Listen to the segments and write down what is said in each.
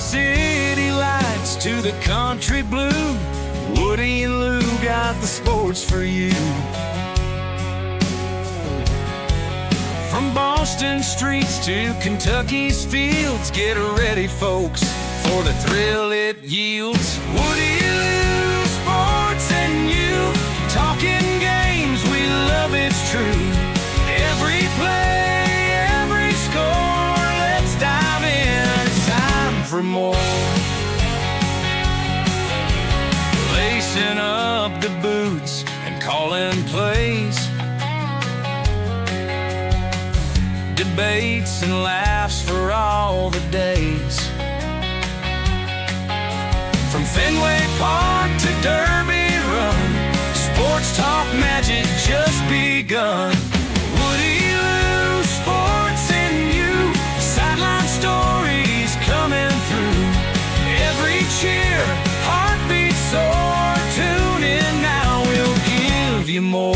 city lights to the country blue, Woody and Lou got the sports for you. From Boston streets to Kentucky's fields, get ready, folks, for the thrill it yields. Woody and Lou, sports and you, talking games, we love, it's true. Every play, every score, let's dive in, it's time for more. Lacing up the boots and calling plays, debates and laughs for all the days. From Fenway Park to Derby Run, sports talk magic just begun. Woody Lou, sports and you, sideline stories coming through. Every cheer, heartbeat soar, tune in now, we'll give you more.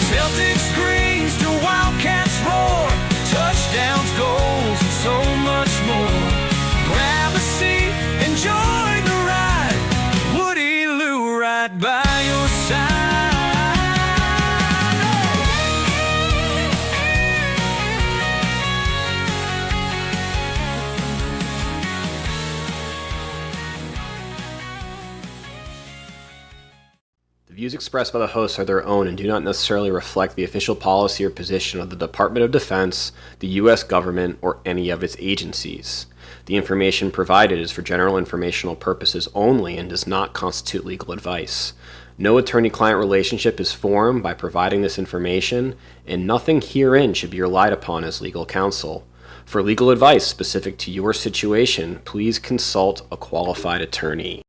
Celtics screams to Wildcats roar, touchdowns, goals, and so much more. Grab a seat, enjoy the ride, Woody Lou right by your side. The views expressed by the hosts are their own and do not necessarily reflect the official policy or position of the Department of Defense, the U.S. government, or any of its agencies. The information provided is for general informational purposes only and does not constitute legal advice. No attorney-client relationship is formed by providing this information, and nothing herein should be relied upon as legal counsel. For legal advice specific to your situation, please consult a qualified attorney.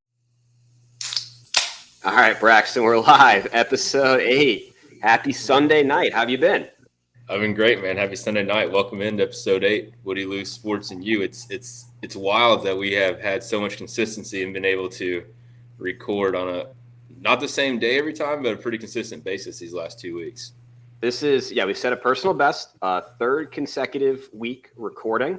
All right, Braxton, we're live. Episode 8. Happy Sunday night. How have you been? I've been great, man. Happy Sunday night. Welcome into episode 8, Woody Lou, Sports and You. It's wild that we have had so much consistency and been able to record on a not the same day every time, but a pretty consistent basis these last 2 weeks. This is, we set a personal best, third consecutive week recording.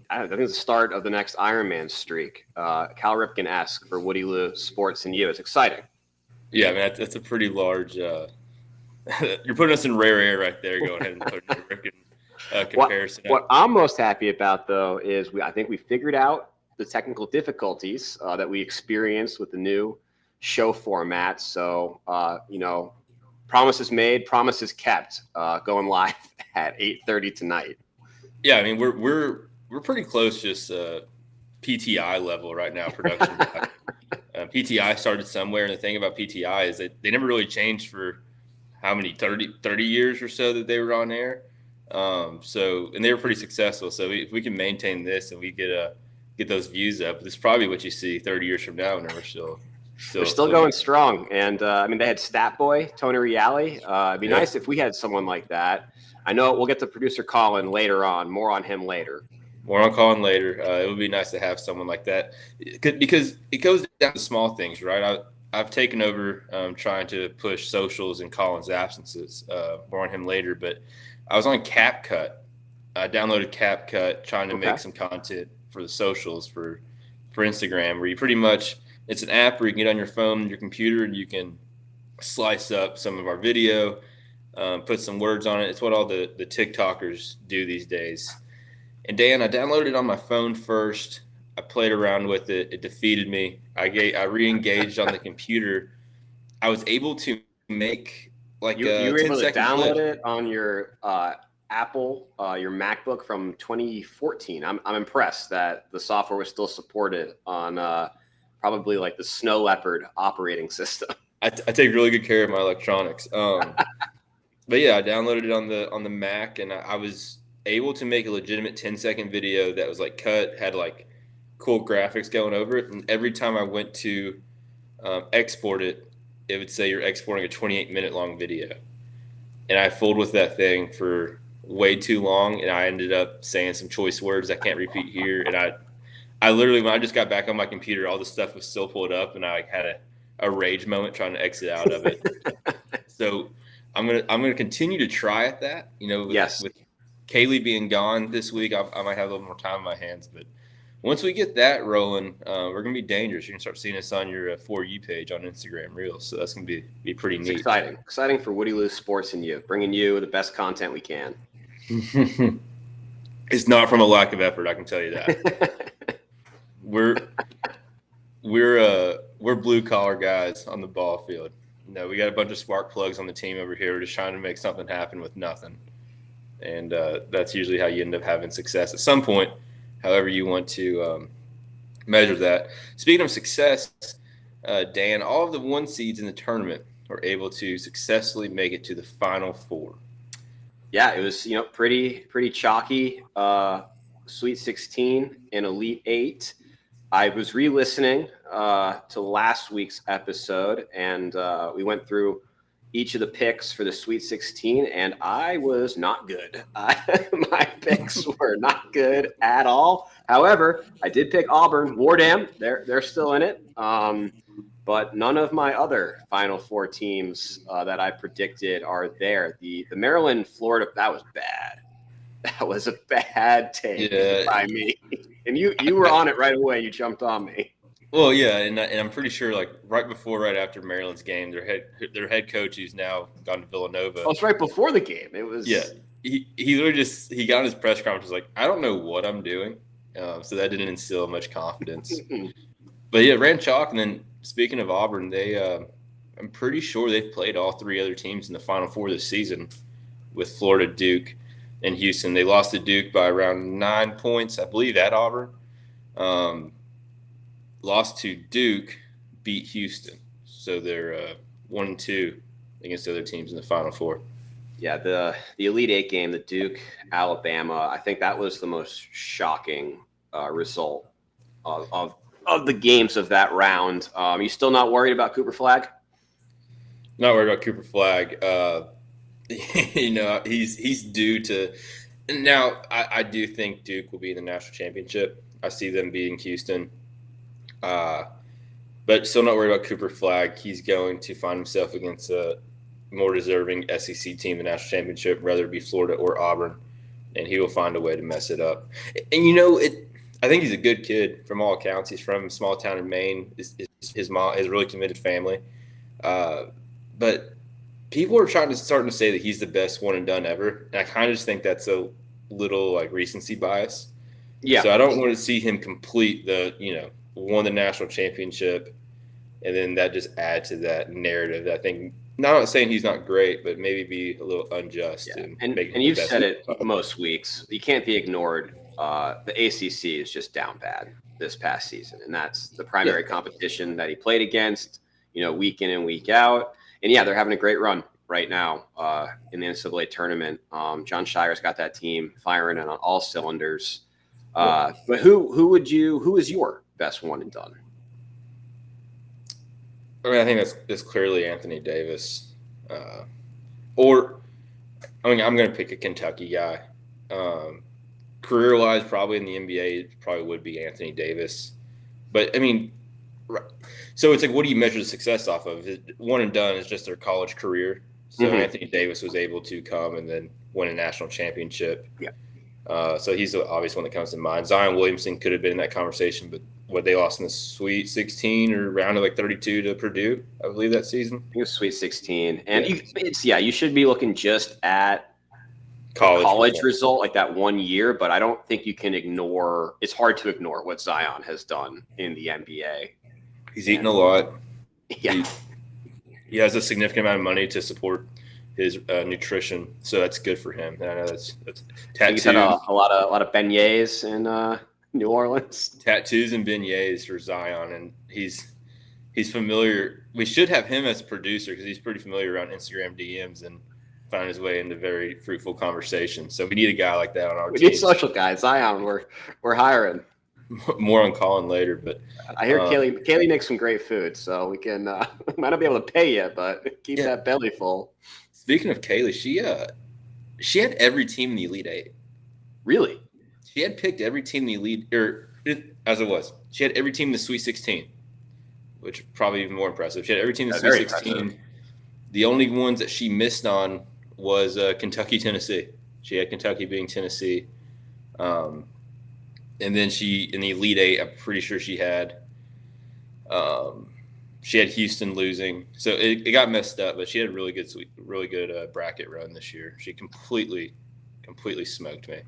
I think it's the start of the next Ironman streak. Cal Ripkenesque for Woody Lou, Sports and You. It's exciting. Yeah, I mean, that's a pretty large you're putting us in rare air right there, going ahead and putting the Ripken comparison. What I'm most happy about, though, is I think we figured out the technical difficulties that we experienced with the new show format. So, promises made, promises kept, going live at 8:30 tonight. Yeah, I mean, we're pretty close, just PTI level right now, production. PTI started somewhere, and the thing about PTI is that they never really changed for how many, 30 years or so that they were on air. And they were pretty successful. So if we can maintain this and we get those views up, this is probably what you see 30 years from now, and we're still going strong. And they had Stat Boy, Tony Reale. It'd be nice if we had someone like that. I know we'll get to producer Colin later on. More on him later. More on Colin later. It would be nice to have someone like that because it goes down to small things, right? I've taken over trying to push socials in Colin's absences. More on him later, but I was on CapCut. I downloaded CapCut trying to make some content for the socials for Instagram, where you pretty much, it's an app where you can get on your phone, your computer, and you can slice up some of our video, put some words on it. It's what all the TikTokers do these days. And Dan, I downloaded it on my phone first. I played around with it. It defeated me. I re-engaged on the computer. I was able to make you were able to download it on your Apple, your MacBook from 2014. I'm impressed that the software was still supported on probably like the Snow Leopard operating system. I take really good care of my electronics. But yeah, I downloaded it on the Mac, and I was able to make a legitimate 10-second video that was like cut, had like cool graphics going over it. And every time I went to export it, it would say you're exporting a 28-minute long video. And I fooled with that thing for way too long, and I ended up saying some choice words I can't repeat here. And I literally, when I just got back on my computer, all the stuff was still pulled up, and I had a rage moment trying to exit out of it. So I'm gonna continue to try at that, yes. Kaylee being gone this week, I might have a little more time on my hands. But once we get that rolling, we're going to be dangerous. You're going to start seeing us on your For You page on Instagram Reels. So that's going to be pretty neat. Exciting for Woody Lou Sports and you, bringing you the best content we can. It's not from a lack of effort, I can tell you that. We're blue collar guys on the ball field. No, we got a bunch of spark plugs on the team over here. We're just trying to make something happen with nothing. And that's usually how you end up having success at some point, however you want to measure that. Speaking of success, Dan, all of the 1 seeds in the tournament were able to successfully make it to the Final Four. Yeah, it was pretty chalky. Sweet 16 and Elite 8. I was re-listening to last week's episode, and we went through each of the picks for the Sweet 16, and I was not good. My picks were not good at all. However, I did pick Auburn. Wardam, they're still in it. But none of my other Final Four teams that I predicted are there. The Maryland, Florida, that was bad. That was a bad take by me. And you were on it right away. You jumped on me. Well, yeah, and I'm pretty sure right after Maryland's game, their head coach, who's now gone to Villanova. Oh, it's right before the game. It was He literally he got in his press conference like, I don't know what I'm doing, so that didn't instill much confidence. But yeah, ran chalk. And then speaking of Auburn, I'm pretty sure they've played all 3 other teams in the Final Four this season, with Florida, Duke, and Houston. They lost to Duke by around 9 points, I believe, at Auburn. Lost to Duke, beat Houston. So they're 1-2 against the other teams in the Final Four. Yeah, the Elite 8 game, the Duke, Alabama, I think that was the most shocking result of the games of that round. You still not worried about Cooper Flagg? Not worried about Cooper Flagg. He's due to – now, I do think Duke will be in the national championship. I see them beating Houston. But still not worried about Cooper Flagg. He's going to find himself against a more deserving SEC team in the national championship, whether it be Florida or Auburn, and he will find a way to mess it up. And, I think he's a good kid from all accounts. He's from a small town in Maine. His mom has a really committed family. But people are starting to say that he's the best one and done ever. And I kind of just think that's a little recency bias. Yeah. So I don't want to see him complete won the national championship, and then that just add to that narrative. I think, not saying he's not great, but maybe be a little unjust. Yeah. And you've said it most weeks. You can't be ignored. The ACC is just down bad this past season, and that's the primary competition that he played against, week in and week out. And yeah, they're having a great run right now in the NCAA tournament. John Shire's got that team firing on all cylinders. But who is your best one and done? I mean, I think that's clearly Anthony Davis. I'm going to pick a Kentucky guy. Career-wise, probably in the NBA, it probably would be Anthony Davis. But, I mean, so it's what do you measure the success off of? One and done is just their college career. So Anthony Davis was able to come and then win a national championship. Yeah. So he's the obvious one that comes to mind. Zion Williamson could have been in that conversation, but they lost in the Sweet 16 or round of 32 to Purdue, I believe, that season. I think it was Sweet 16. And you should be looking just at college result, that 1 year, but I don't think you can ignore – it's hard to ignore what Zion has done in the NBA. He's eaten a lot. Yeah. He has a significant amount of money to support his nutrition, so that's good for him. And I know that's tattoos. He's had a lot of beignets in New Orleans. Tattoos and beignets for Zion, and he's familiar. We should have him as producer because he's pretty familiar around Instagram DMs and find his way into very fruitful conversations. So we need a guy like that on our team. We need social guys. Zion, we're hiring. More on Colin later, but I hear Kaylee makes some great food, so we can might not be able to pay you, but keep that belly full. Speaking of Kaylee, she had every team in the Elite Eight. Really? She had picked every team in the Elite, as it was. She had every team in the Sweet 16, which is probably even more impressive. She had every team in the Sweet 16. Impressive. The only ones that she missed on was Kentucky, Tennessee. She had Kentucky beating Tennessee. And then in the Elite Eight, I'm pretty sure she had Houston losing. So it got messed up, but she had a really good bracket run this year. She completely smoked me.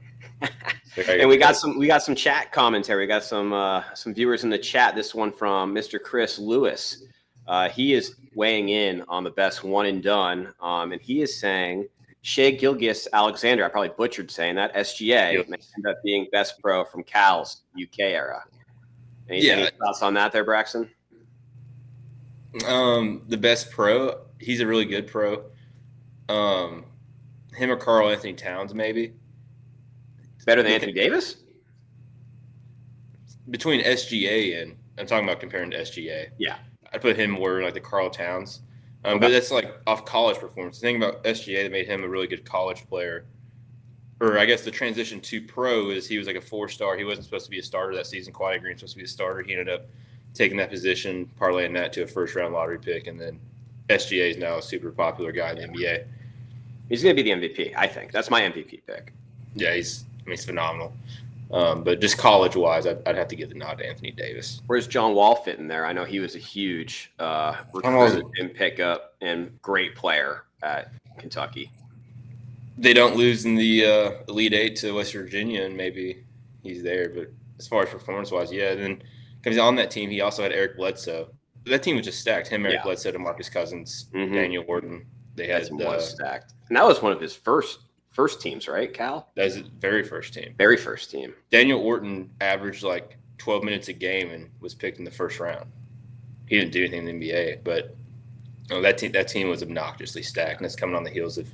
And we got some chat commentary. We got some viewers in the chat. This one from Mr. Chris Lewis. He is weighing in on the best one and done, and he is saying Shea Gilgeous-Alexander. I probably butchered saying that. SGA may end up being best pro from Cal's UK era. Any thoughts on that there, Braxton? The best pro. He's a really good pro. Him or Karl Anthony Towns, maybe. Better than Anthony Davis? Between SGA and I'm talking about comparing to SGA. Yeah. I'd put him more like the Karl Towns. But that's like off college performance. The thing about SGA that made him a really good college player, or I guess the transition to pro, is he was like a 4-star. He wasn't supposed to be a starter that season. Quaddy Green was supposed to be a starter. He ended up taking that position, parlaying that to a first-round lottery pick, and then SGA is now a super popular guy in the NBA. He's going to be the MVP, I think. That's my MVP pick. Yeah, he's phenomenal. But just college-wise, I'd have to give the nod to Anthony Davis. Where's John Wall fit in there? I know he was a huge recruit and pickup and great player at Kentucky. They don't lose in the Elite Eight to West Virginia, and maybe he's there. But as far as performance-wise, yeah. Then because on that team, he also had Eric Bledsoe. That team was just stacked. Him, Eric Bledsoe, DeMarcus Cousins, Daniel Orton. They had stacked, and that was one of his first teams, right, Cal? That was his very first team. Very first team. Daniel Orton averaged like 12 minutes a game and was picked in the first round. He didn't do anything in the NBA, but that team was obnoxiously stacked, and that's coming on the heels of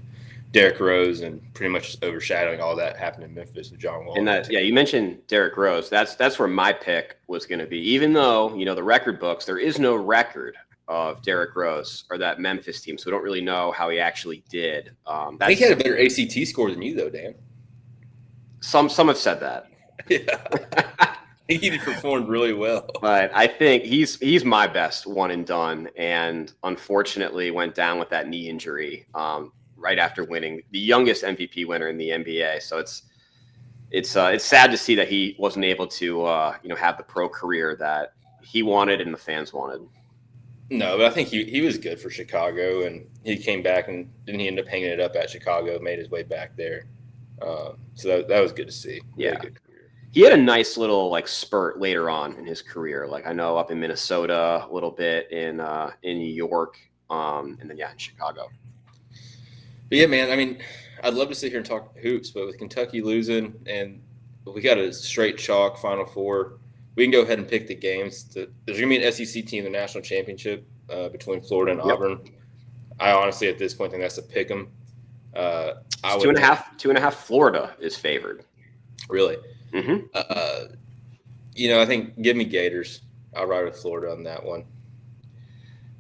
Derrick Rose and pretty much overshadowing all that happened in Memphis with John Wall. And you mentioned Derrick Rose. That's where my pick was going to be. Even though the record books, there is no record of Derrick Rose or that Memphis team, so we don't really know how he actually did. I think he had a better ACT score than you, though, Dan. Some have said that. Yeah, I think he performed really well. But I think he's my best one and done, and unfortunately went down with that knee injury right after winning the youngest MVP winner in the NBA. So it's sad to see that he wasn't able to have the pro career that he wanted and the fans wanted. No, but I think he was good for Chicago, and he came back, and didn't he end up hanging it up at Chicago, made his way back there. So that was good to see. Yeah. Good career. He had a nice little spurt later on in his career. I know up in Minnesota a little bit, in New York, and then in Chicago. But yeah, man, I mean, I'd love to sit here and talk hoops, but with Kentucky losing and we got a straight chalk Final Four, we can go ahead and pick the games. There's going to be an SEC team in the national championship between Florida and Auburn. I honestly, at this point, think that's a pick 'em. 2.5 Florida is favored. Really? Mm-hmm. I think give me Gators. I'll ride with Florida on that one.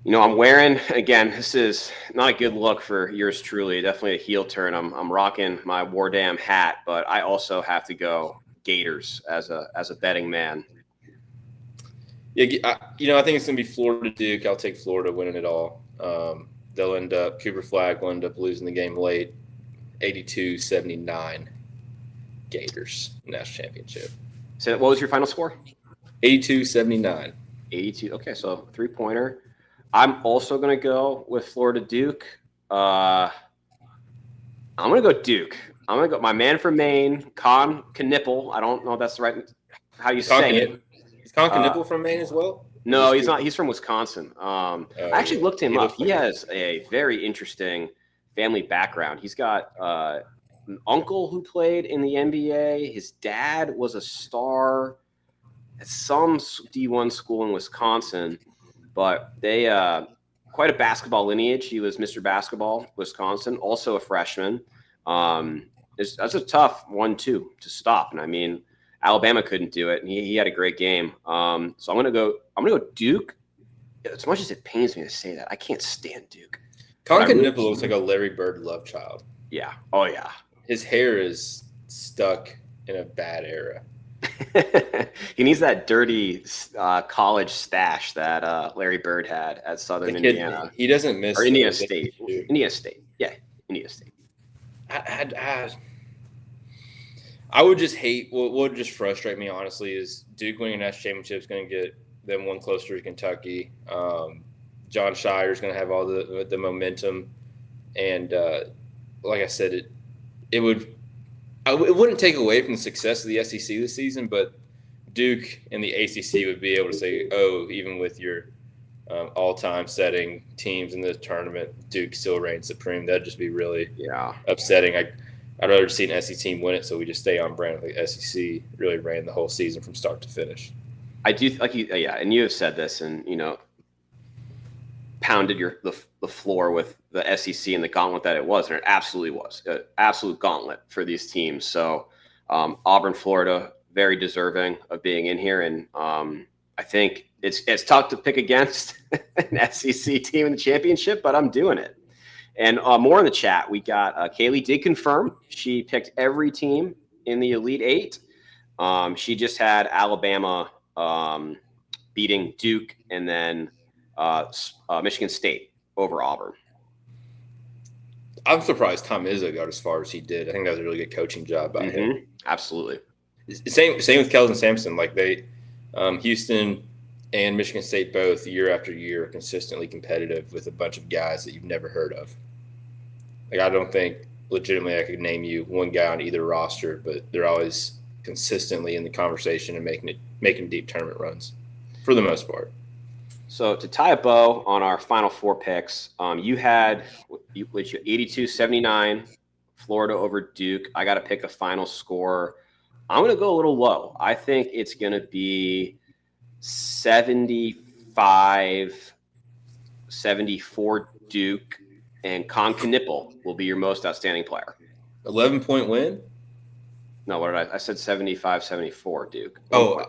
I'm wearing, again, this is not a good look for yours truly, definitely a heel turn. I'm rocking my War Damn hat, but I also have to go Gators as a betting man. Yeah, I think it's going to be Florida Duke. I'll take Florida winning it all. They'll end up, Cooper Flagg will end up losing the game late, 82-79 Gators national championship. So what was your final score? 82-79. 82. Okay, so 3-pointer. I'm also going to go with Florida Duke. I'm going to go Duke. I'm going to go my man from Maine, Con Knipple. I don't know if that's the right how you say it. Is Con Knipple from Maine as well? No, he's not. He's from Wisconsin. I actually looked him up. He has a very interesting family background. He's got an uncle who played in the NBA. His dad was a star at some D1 school in Wisconsin, but they quite a basketball lineage. He was Mr. Basketball, Wisconsin, also a freshman. That's a tough 1-2 to stop. And I mean, Alabama couldn't do it, and he had a great game. So I'm gonna go Duke. As much as it pains me to say that, I can't stand Duke. Con Knipple looks like a Larry Bird love child. Yeah. Oh yeah. His hair is stuck in a bad era. He needs that dirty college stash that Larry Bird had at Southern Indiana. He doesn't miss. Or Indiana State. Indiana State. Yeah, Indiana State. I would just hate what would just frustrate me, honestly, is Duke winning a national championship is going to get them one closer to Kentucky. John Shire is going to have all the momentum. And like I said, it wouldn't take away from the success of the SEC this season, but Duke and the ACC would be able to say, oh, even with your all-time setting teams in the tournament, Duke still reigns supreme. That'd just be really upsetting. I'd rather see an SEC team win it, so we just stay on brand with the SEC. Really ran the whole season from start to finish. I do and you have said this, and pounded the floor with the SEC and the gauntlet that it was, and it absolutely was an absolute gauntlet for these teams. So Auburn, Florida, very deserving of being in here, and I think it's tough to pick against an SEC team in the championship, but I'm doing it. And more in the chat, we got Kaylee did confirm she picked every team in the Elite Eight. She just had Alabama beating Duke and then Michigan State over Auburn. I'm surprised Tom Izzo got as far as he did. I think that was a really good coaching job by him. Absolutely. Same with Kelvin Sampson. Like Houston and Michigan State both year after year consistently competitive with a bunch of guys that you've never heard of. Like I don't think legitimately I could name you one guy on either roster, but they're always consistently in the conversation and making deep tournament runs for the most part. So to tie a bow on our final four picks, you had 82-79, Florida over Duke. I got to pick a final score. I'm going to go a little low. I think it's going to be 75-74 Duke, and Con Knipple will be your most outstanding player. 11-point win? No, what did I said 75-74 Duke. Oh,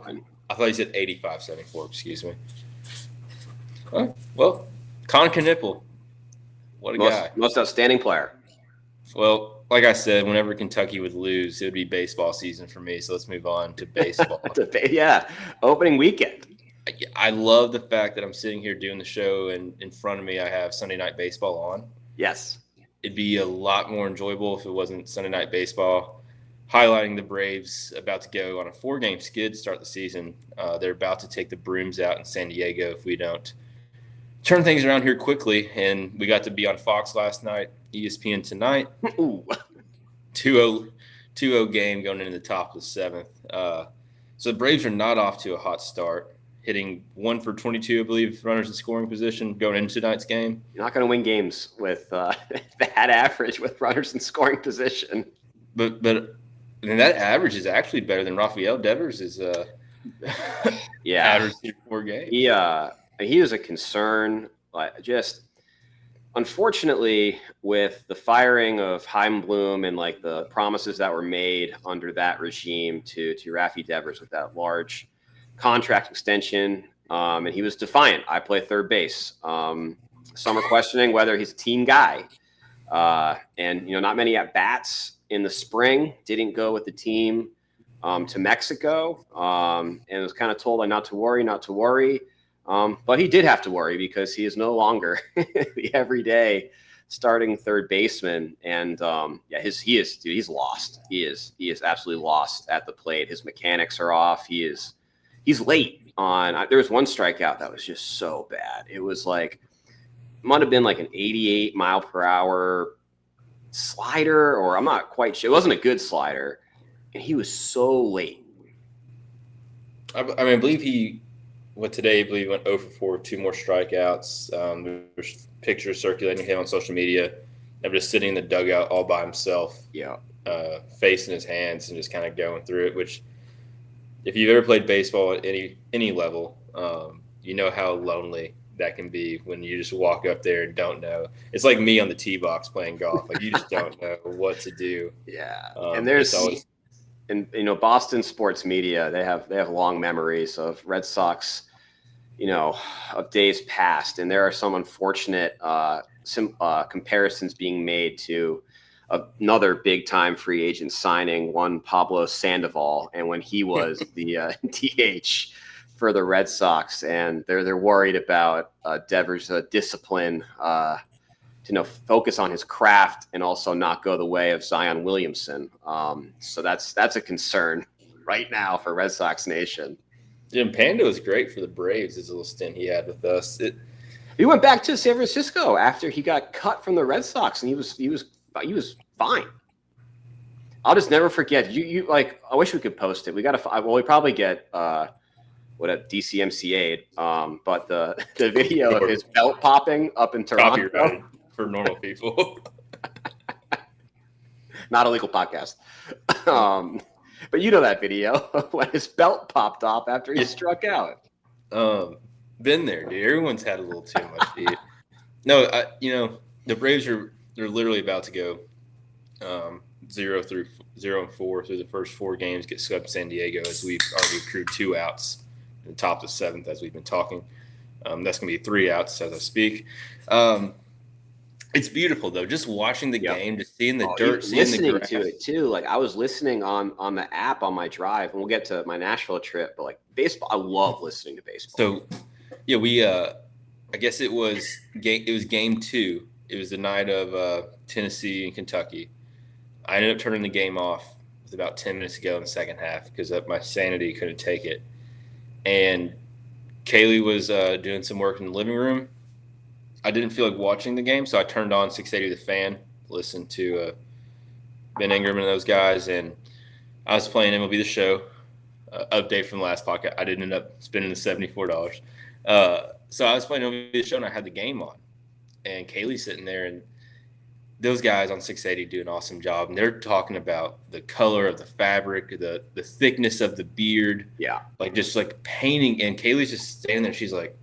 I thought you said 85-74. Excuse me. Well, Con Knipple. What a guy. Most outstanding player. Well, like I said, whenever Kentucky would lose, it would be baseball season for me. So let's move on to baseball. Opening weekend. I love the fact that I'm sitting here doing the show, and in front of me I have Sunday Night Baseball on. Yes. It'd be a lot more enjoyable if it wasn't Sunday Night Baseball, highlighting the Braves about to go on a 4-game skid to start the season. They're about to take the brooms out in San Diego if we don't turn things around here quickly. And we got to be on Fox last night, ESPN tonight. 2-0 game going into the top of the 7th. So the Braves are not off to a hot start, hitting 1 for 22, I believe, runners in scoring position going into tonight's game. You're not going to win games with that average with runners in scoring position. But and that average is actually better than Rafael Devers' average through 4 games. He was a concern. Just unfortunately, with the firing of Chaim Bloom and like the promises that were made under that regime to Rafi Devers with that large contract extension, and he was defiant. I play third base. Some are questioning whether he's a team guy, and not many at bats in the spring. Didn't go with the team to Mexico, and was kind of told not to worry. But he did have to worry because he is no longer the everyday starting third baseman. And he's lost. He is absolutely lost at the plate. His mechanics are off. He's late on. There was one strikeout that was just so bad. It was might have been like an 88 mile per hour slider, or I'm not quite sure. It wasn't a good slider, and he was so late. I believe he went 0 for 4, 2 more strikeouts. There's pictures circulating of him on social media of just sitting in the dugout all by himself, facing his hands and just kind of going through it. Which, if you've ever played baseball at any level, you know how lonely that can be when you just walk up there and don't know. It's like me on the tee box playing golf. You just don't know what to do. Yeah, and there's Boston sports media. They have long memories of Red Sox, of days past, and there are some unfortunate comparisons being made to another big time free agent signing, one Pablo Sandoval, and when he was the DH for the Red Sox, and they're worried about Devers' discipline focus on his craft and also not go the way of Zion Williamson. So that's a concern right now for Red Sox Nation. Jim Panda was great for the Braves. His little stint he had with us. He went back to San Francisco after he got cut from the Red Sox, and he was fine. I'll just never forget. You like. I wish we could post it. We probably get a DCMCA'd. But the video of his belt popping up in Toronto. Copyrighted for normal people. Not a legal podcast. But you know that video when his belt popped off after he struck out. Been there, dude. Everyone's had a little too much, dude. No, the Braves they're literally about to go 0-4 through the first 4 games, get swept in San Diego as we've already accrued 2 outs in the top of the 7th as we've been talking. That's going to be 3 outs as I speak. It's beautiful though, just watching the game, just seeing the dirt, seeing the grass. Listening to it too. Like I was listening on the app on my drive, and we'll get to my Nashville trip. But like baseball, I love listening to baseball. So, yeah, we I guess it was game 2. It was the night of Tennessee and Kentucky. I ended up turning the game off with about 10 minutes to go in the second half because my sanity couldn't take it. And Kaylee was doing some work in the living room. I didn't feel like watching the game, so I turned on 680 The Fan, listened to Ben Ingram and those guys, and I was playing MLB The Show. Update from the last podcast. I didn't end up spending the $74. So I was playing MLB The Show, and I had the game on. And Kaylee's sitting there, and those guys on 680 do an awesome job. And they're talking about the color of the fabric, the thickness of the beard. Yeah. Like just like painting. And Kaylee's just standing there. She's like,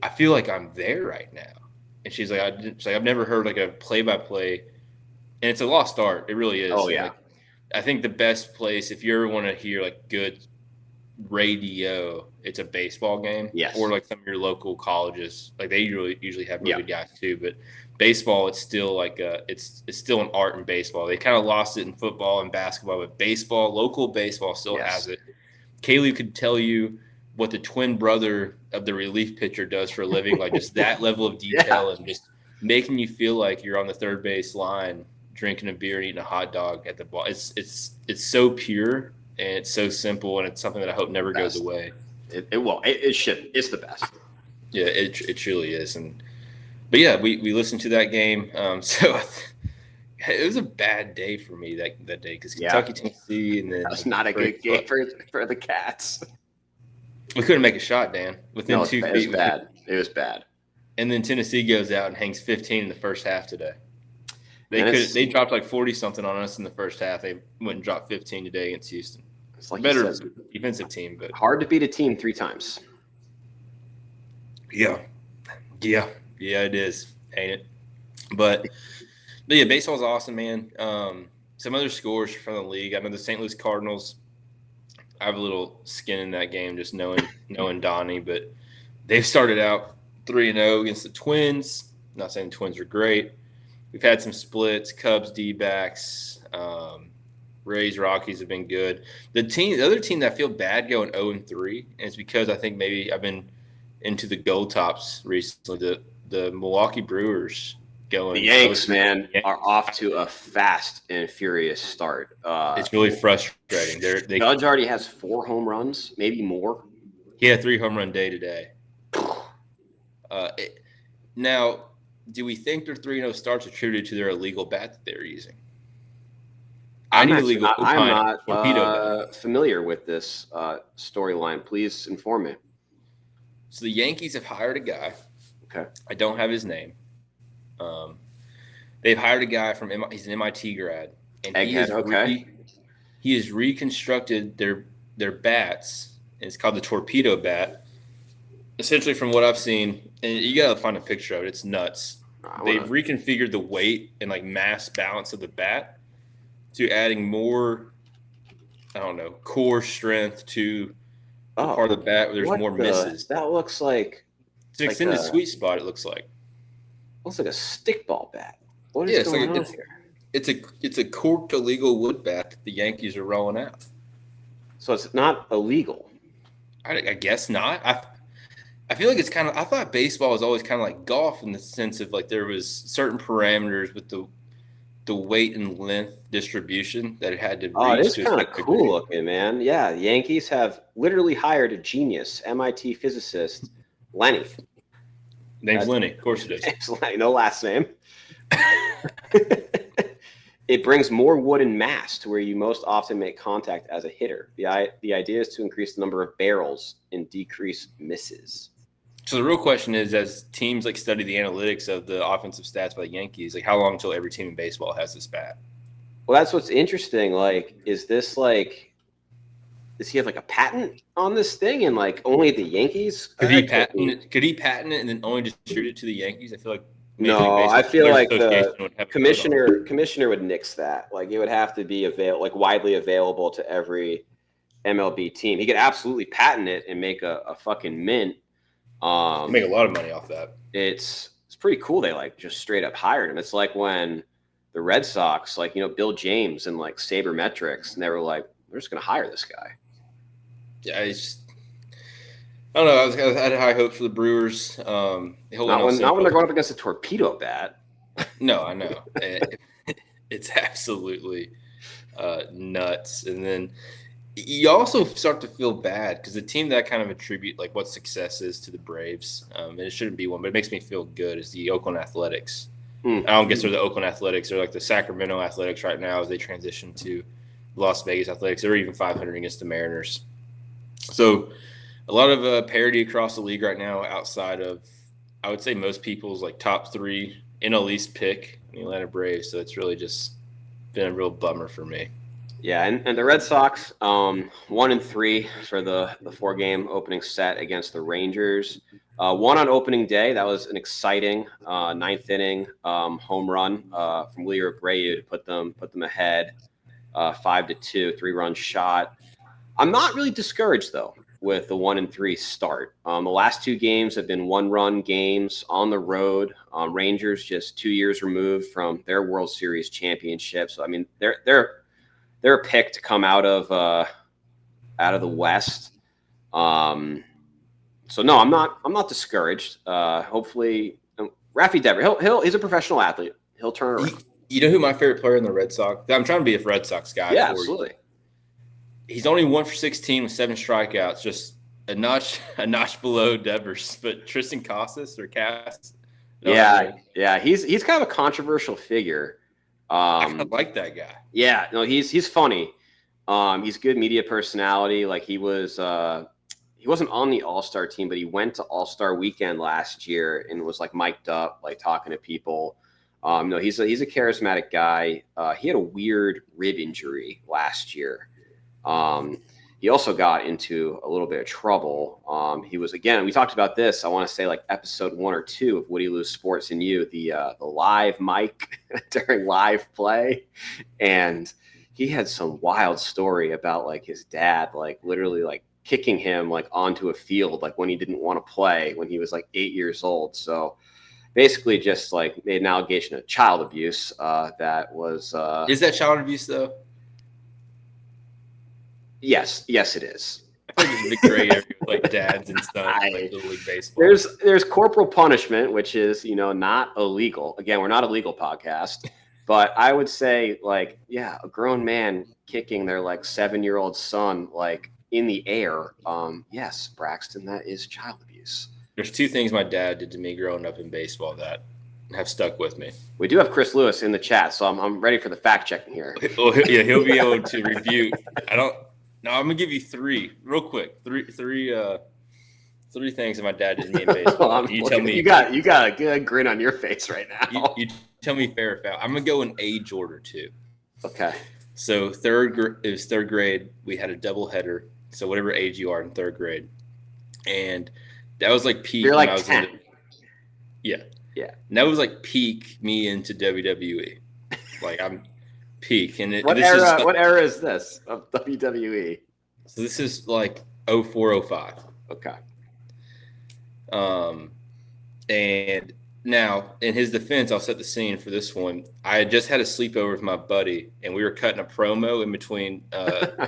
I feel like I'm there right now. And she's like, I've never heard like a play-by-play. And it's a lost art. It really is. Oh, yeah. Like, I think the best place, if you ever want to hear like good radio, it's a baseball game. Yes. Or like some of your local colleges. Like they usually have really good guys too. But baseball, it's still like it's still an art in baseball. They kind of lost it in football and basketball, but baseball, local baseball still has it. Kaylee could tell you what the twin brother of the relief pitcher does for a living, like just that level of detail and just making you feel like you're on the third base line drinking a beer and eating a hot dog at the ball. It's so pure and it's so simple, and it's something that I hope never goes away. It should. It's the best. Yeah, it truly is. But yeah, we listened to that game. So it was a bad day for me that day because Kentucky, Tennessee, and then that was not a good game for the Cats. We couldn't make a shot, Dan. Within 2 feet. It was bad. It was bad. And then Tennessee goes out and hangs 15 in the first half today. They dropped like 40 something on us in the first half. They went and dropped 15 today against Houston. It's like better defensive team, but hard to beat a team 3 times. Yeah, it is, ain't it? But yeah, baseball's awesome, man. Some other scores from the league. I know the St. Louis Cardinals. I have a little skin in that game, just knowing Donnie, but they've started out 3-0 against the Twins. I'm not saying the Twins are great. We've had some splits. Cubs, D-backs, Rays, Rockies have been good. The other team that I feel bad going 0-3, and it's because I think maybe I've been into the gold tops recently. The Milwaukee Brewers going. The Yanks, man, are off to a fast and furious start. It's really frustrating. Judge already has 4 home runs, maybe more. He had a 3 home run day today. Now, do we think their 3-0 starts attributed to their illegal bat that they're using? I'm not familiar with this storyline. Please inform me. So the Yankees have hired a guy. Okay. I don't have his name. They've hired a guy he's an MIT grad. And he has reconstructed their bats, and it's called the torpedo bat. Essentially, from what I've seen, and you got to find a picture of it. It's nuts. They've reconfigured the weight and like mass balance of the bat to adding more, I don't know, core strength to the part of the bat where there's more misses. That looks like it's an extended sweet spot. It looks like a stickball bat. What is going on here? It's a corked illegal wood bat that the Yankees are rolling out. So it's not illegal. I guess not. I feel like it's kind of. I thought baseball was always kind of like golf in the sense of like there was certain parameters with the weight and length distribution that it had to Oh, it reach is to a kind of certain cool degree. looking, man. Yeah, the Yankees have literally hired a genius, MIT physicist, Lenny. Name's That's Lenny, of course it is. it's Lenny, no last name. It brings more wood and mass to where you most often make contact as a hitter. The idea is to increase the number of barrels and decrease misses. So the real question is, as teams like study the analytics of the offensive stats by the Yankees, like how long until every team in baseball has this bat? Well, that's what's interesting. Like, is this like, does he have like a patent on this thing and like only the Yankees? Could he patent it? Could he patent it and then only distribute it to the Yankees? I feel like Major League No, Baseball I feel Players like Association the would have to vote on it. commissioner would nix that. Like it would have to be widely available to every MLB team. He could absolutely patent it and make a fucking mint. You make a lot of money off that. It's pretty cool. They like just straight up hired him. It's like when the Red Sox, like, Bill James and like Sabermetrics, and they were like, we're just gonna hire this guy. Yeah, I don't know. I had high hopes for the Brewers. Not when they're going up against a torpedo bat. No, I know. It's absolutely nuts. And then you also start to feel bad because the team that I kind of attribute like what success is to the Braves, and it shouldn't be one, but it makes me feel good, is the Oakland Athletics. I don't guess they're the Oakland Athletics. They're like the Sacramento Athletics right now as they transition to Las Vegas Athletics. They're even 500 against the Mariners. So a lot of parity across the league right now outside of, I would say, most people's like top 3 NL East pick, the Atlanta Braves. So it's really just been a real bummer for me. Yeah, and the Red Sox, 1-3 for the 4-game opening set against the Rangers. One on opening day. That was an exciting 9th inning home run from Wilyer Abreu to put them ahead 5-2, 3-run shot. I'm not really discouraged though with the 1-3 start. The last 2 games have been 1-run games on the road. Rangers just 2 years removed from their World Series championship. So I mean, they're a pick to come out of the West. So no, I'm not discouraged. Hopefully, Rafi Devers, he's a professional athlete. He'll turn it around. You know who my favorite player in the Red Sox? I'm trying to be a Red Sox guy. Yeah, absolutely. He's only 1 for 16 with 7 strikeouts, just a notch below Devers. But Tristan Casas or Cass. Yeah, he's kind of a controversial figure. I kind of like that guy. Yeah, no, he's funny. He's good media personality. Like he wasn't on the All-Star team, but he went to All-Star weekend last year and was like mic'd up, like talking to people. No, he's a charismatic guy. He had a weird rib injury last year. He also got into a little bit of trouble. He was, again, we talked about this, I want to say like episode 1 or 2 of Woody Lou's Sports and You, the live mic during live play. And he had some wild story about like his dad, like literally like kicking him like onto a field, like when he didn't want to play when he was like 8 years old. So basically just like made an allegation of child abuse. That was, is that child abuse though? Yes, it is. I think it's the gray area with like dads and sons, like Little League Baseball. There's corporal punishment, which is, not illegal. Again, we're not a legal podcast, but I would say like, yeah, a grown man kicking their like 7-year-old son like in the air. Yes, Braxton, that is child abuse. There's 2 things my dad did to me growing up in baseball that have stuck with me. We do have Chris Lewis in the chat, so I'm ready for the fact checking here. Well, yeah, he'll be able to review. No, I'm gonna give you 3 real quick. Three things that my dad did to me in baseball. You tell me. You got a good grin on your face right now. You tell me fair or foul. I'm gonna go in age order too. Okay. So it was third grade. We had a doubleheader. So whatever age you are in 3rd grade, and that was like peak. You're like when I was 10. Yeah. And that was like peak me into WWE. Like I'm peak. And what era is this of WWE? So this is like 0405. Okay. And now in his defense, I'll set the scene for this one. I had just had a sleepover with my buddy, and we were cutting a promo in between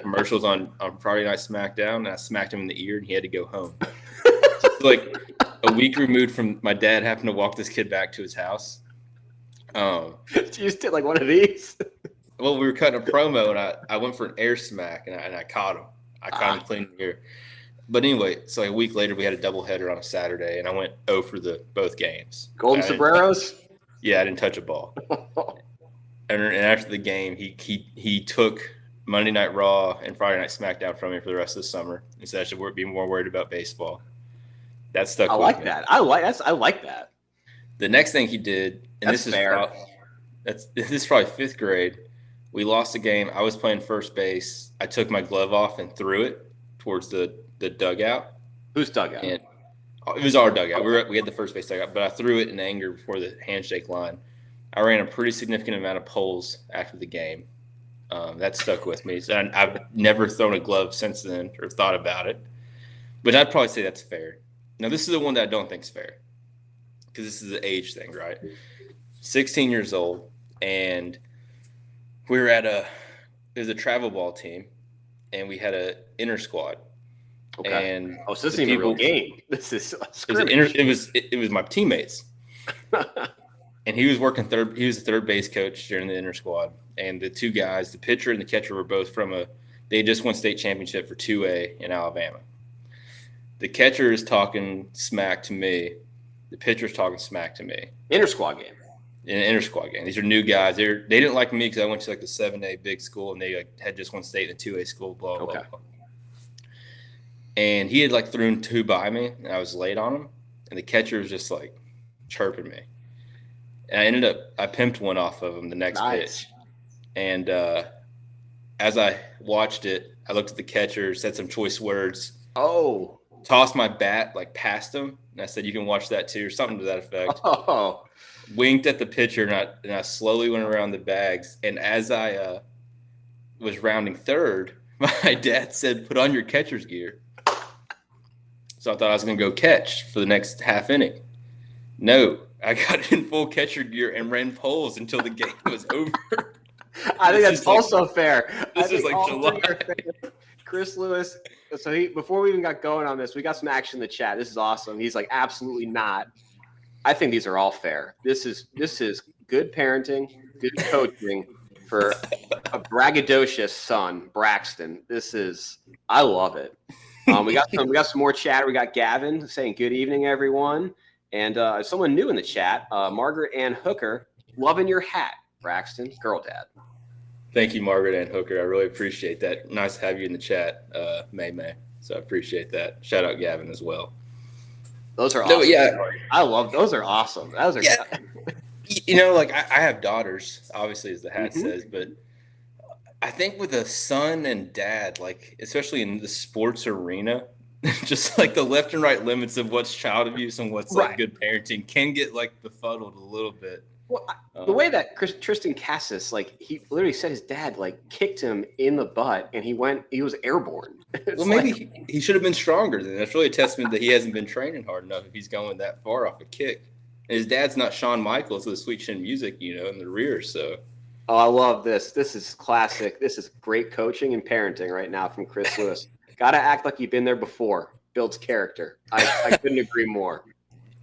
commercials on Friday Night SmackDown, and I smacked him in the ear, and he had to go home. Like a week removed from my dad having to walk this kid back to his house. You just did like one of these. Well, we were cutting a promo, and I went for an air smack, and I caught him. I caught him clean the ear. But anyway, so like a week later, we had a doubleheader on a Saturday, and I went 0 for both games. Golden sombreros? Yeah, I didn't touch a ball. And after the game, he took Monday Night Raw and Friday Night SmackDown from me for the rest of the summer. He said I should be more worried about baseball. That stuck with me. I like that. The next thing he did, and That's fair. This is probably 5th grade. We lost a game. I was playing first base. I took my glove off and threw it towards the dugout. Whose dugout? And it was our dugout. We had the first base dugout, but I threw it in anger before the handshake line. I ran a pretty significant amount of poles after the game. That stuck with me. So I've never thrown a glove since then or thought about it. But I'd probably say that's fair. Now, this is the one that I don't think is fair because this is the age thing, right? 16 years old, and we were it was a travel ball team, and we had a inter squad. Okay. And so this isn't even a real game. This is a scrimmage. It was my teammates. And he was working third. He was the third base coach during the inter squad. And the two guys, the pitcher and the catcher, were both they just won state championship for 2A in Alabama. The catcher is talking smack to me. The pitcher's talking smack to me. Inter squad game. In an inter squad game. These are new guys. They didn't like me because I went to like the 7A big school and they had just won state in the 2A school. Blah blah blah. And he had like thrown 2 by me, and I was late on him. And the catcher was just like chirping me. And I pimped one off of him the next pitch. And as I watched it, I looked at the catcher, said some choice words. Oh. Tossed my bat like past him. And I said, "You can watch that too," or something to that effect. Oh. Winked at the pitcher, and I slowly went around the bags. And as I was rounding third, my dad said, "Put on your catcher's gear." So I thought I was going to go catch for the next half inning. No, I got in full catcher gear and ran poles until the game was over. I think that's also fair. This is like July. Chris Lewis. So before we even got going on this, we got some action in the chat. This is awesome. He's like, absolutely not. I think these are all fair. This is good parenting, good coaching for a braggadocious son, Braxton. I love it. We got some more chat. We got Gavin saying good evening, everyone. And someone new in the chat, Margaret Ann Hooker, loving your hat, Braxton, girl dad. Thank you, Margaret Ann Hooker. I really appreciate that. Nice to have you in the chat, May. So I appreciate that. Shout out Gavin as well. Those are awesome. No, yeah. I love those. Are awesome. Those are. Yeah. You know, like I have daughters, obviously, as the hat says, but I think with a son and dad, like especially in the sports arena, just like the left and right limits of what's child abuse and what's like good parenting can get like befuddled a little bit. Well, the way that Tristan Cassis, like he literally said his dad like kicked him in the butt and he was airborne. Well, maybe he should have been stronger then. That's really a testament that he hasn't been training hard enough if he's going that far off a kick. And his dad's not Shawn Michaels with Sweet Chin Music, in the rear. So. Oh, I love this. This is classic. This is great coaching and parenting right now from Chris Lewis. Got to act like you've been there before. Builds character. I couldn't agree more.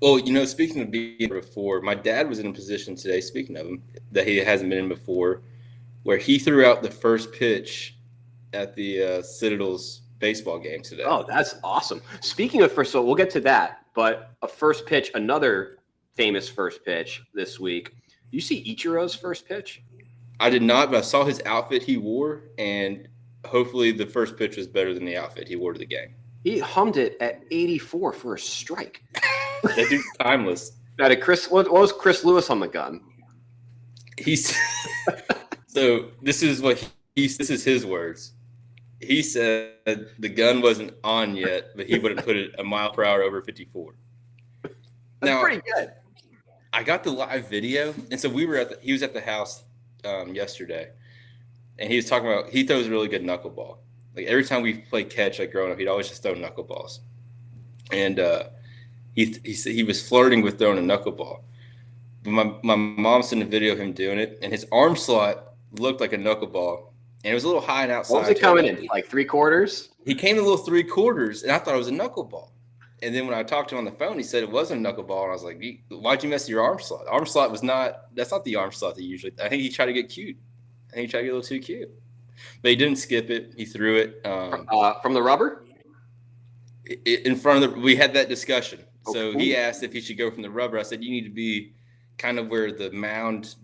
Well, speaking of being there before, my dad was in a position today, speaking of him, that he hasn't been in before, where he threw out the first pitch at the Citadel's baseball game today. Oh, that's awesome. Speaking of first, so we'll get to that, but a first pitch, another famous first pitch this week. You see Ichiro's first pitch? I did not, but I saw his outfit he wore, and hopefully the first pitch was better than the outfit he wore to the game. He hummed it at 84 for a strike. That dude's timeless. Now, what was Chris Lewis on the gun? So this is this is his words. He said the gun wasn't on yet, but he wouldn't put it a mile per hour over 54. That's pretty good. I got the live video, and so he was at the house yesterday, and he was talking about he throws a really good knuckleball. Like every time we played catch, like growing up, he'd always just throw knuckleballs. And he said he was flirting with throwing a knuckleball. But my mom sent a video of him doing it, and his arm slot looked like a knuckleball, and it was a little high and outside. What was it coming in? Like 3/4? He came in a little 3/4, and I thought it was a knuckleball. And then when I talked to him on the phone, he said it wasn't a knuckleball. And I was like, why'd you mess with your arm slot? The arm slot that's not the arm slot that usually, I think he tried to get cute. I think he tried to get a little too cute. But he didn't skip it. He threw it. From the rubber? In front of we had that discussion. Oh, so cool. he asked if he should go from the rubber. I said, you need to be kind of where the mound,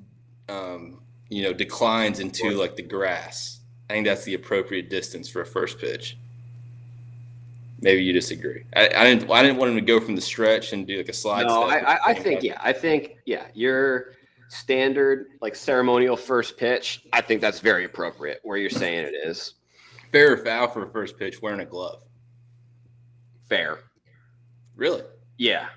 declines into like the grass. I think that's the appropriate distance for a first pitch. Maybe you disagree. I didn't want him to go from the stretch and do like a slide. No, step. I think your standard like ceremonial first pitch. I think that's very appropriate where you're saying it is. Fair or foul for a first pitch wearing a glove? Fair. Really? Yeah.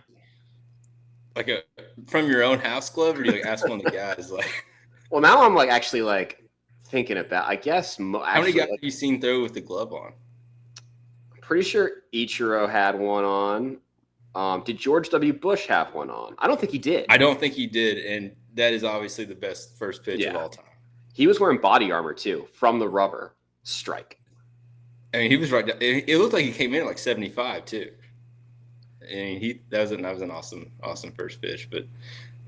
Like from your own house glove, or do you like ask one of the guys? Like, well, now I'm like actually like thinking about. I guess how many guys have you seen throw with the glove on? Pretty sure Ichiro had one on. Did George W. Bush have one on? I don't think he did. I don't think he did, and that is obviously the best first pitch of all time. He was wearing body armor too, from the rubber. Strike. I mean, he was right. It looked like he came in at like 75 too. And that was an awesome first pitch. But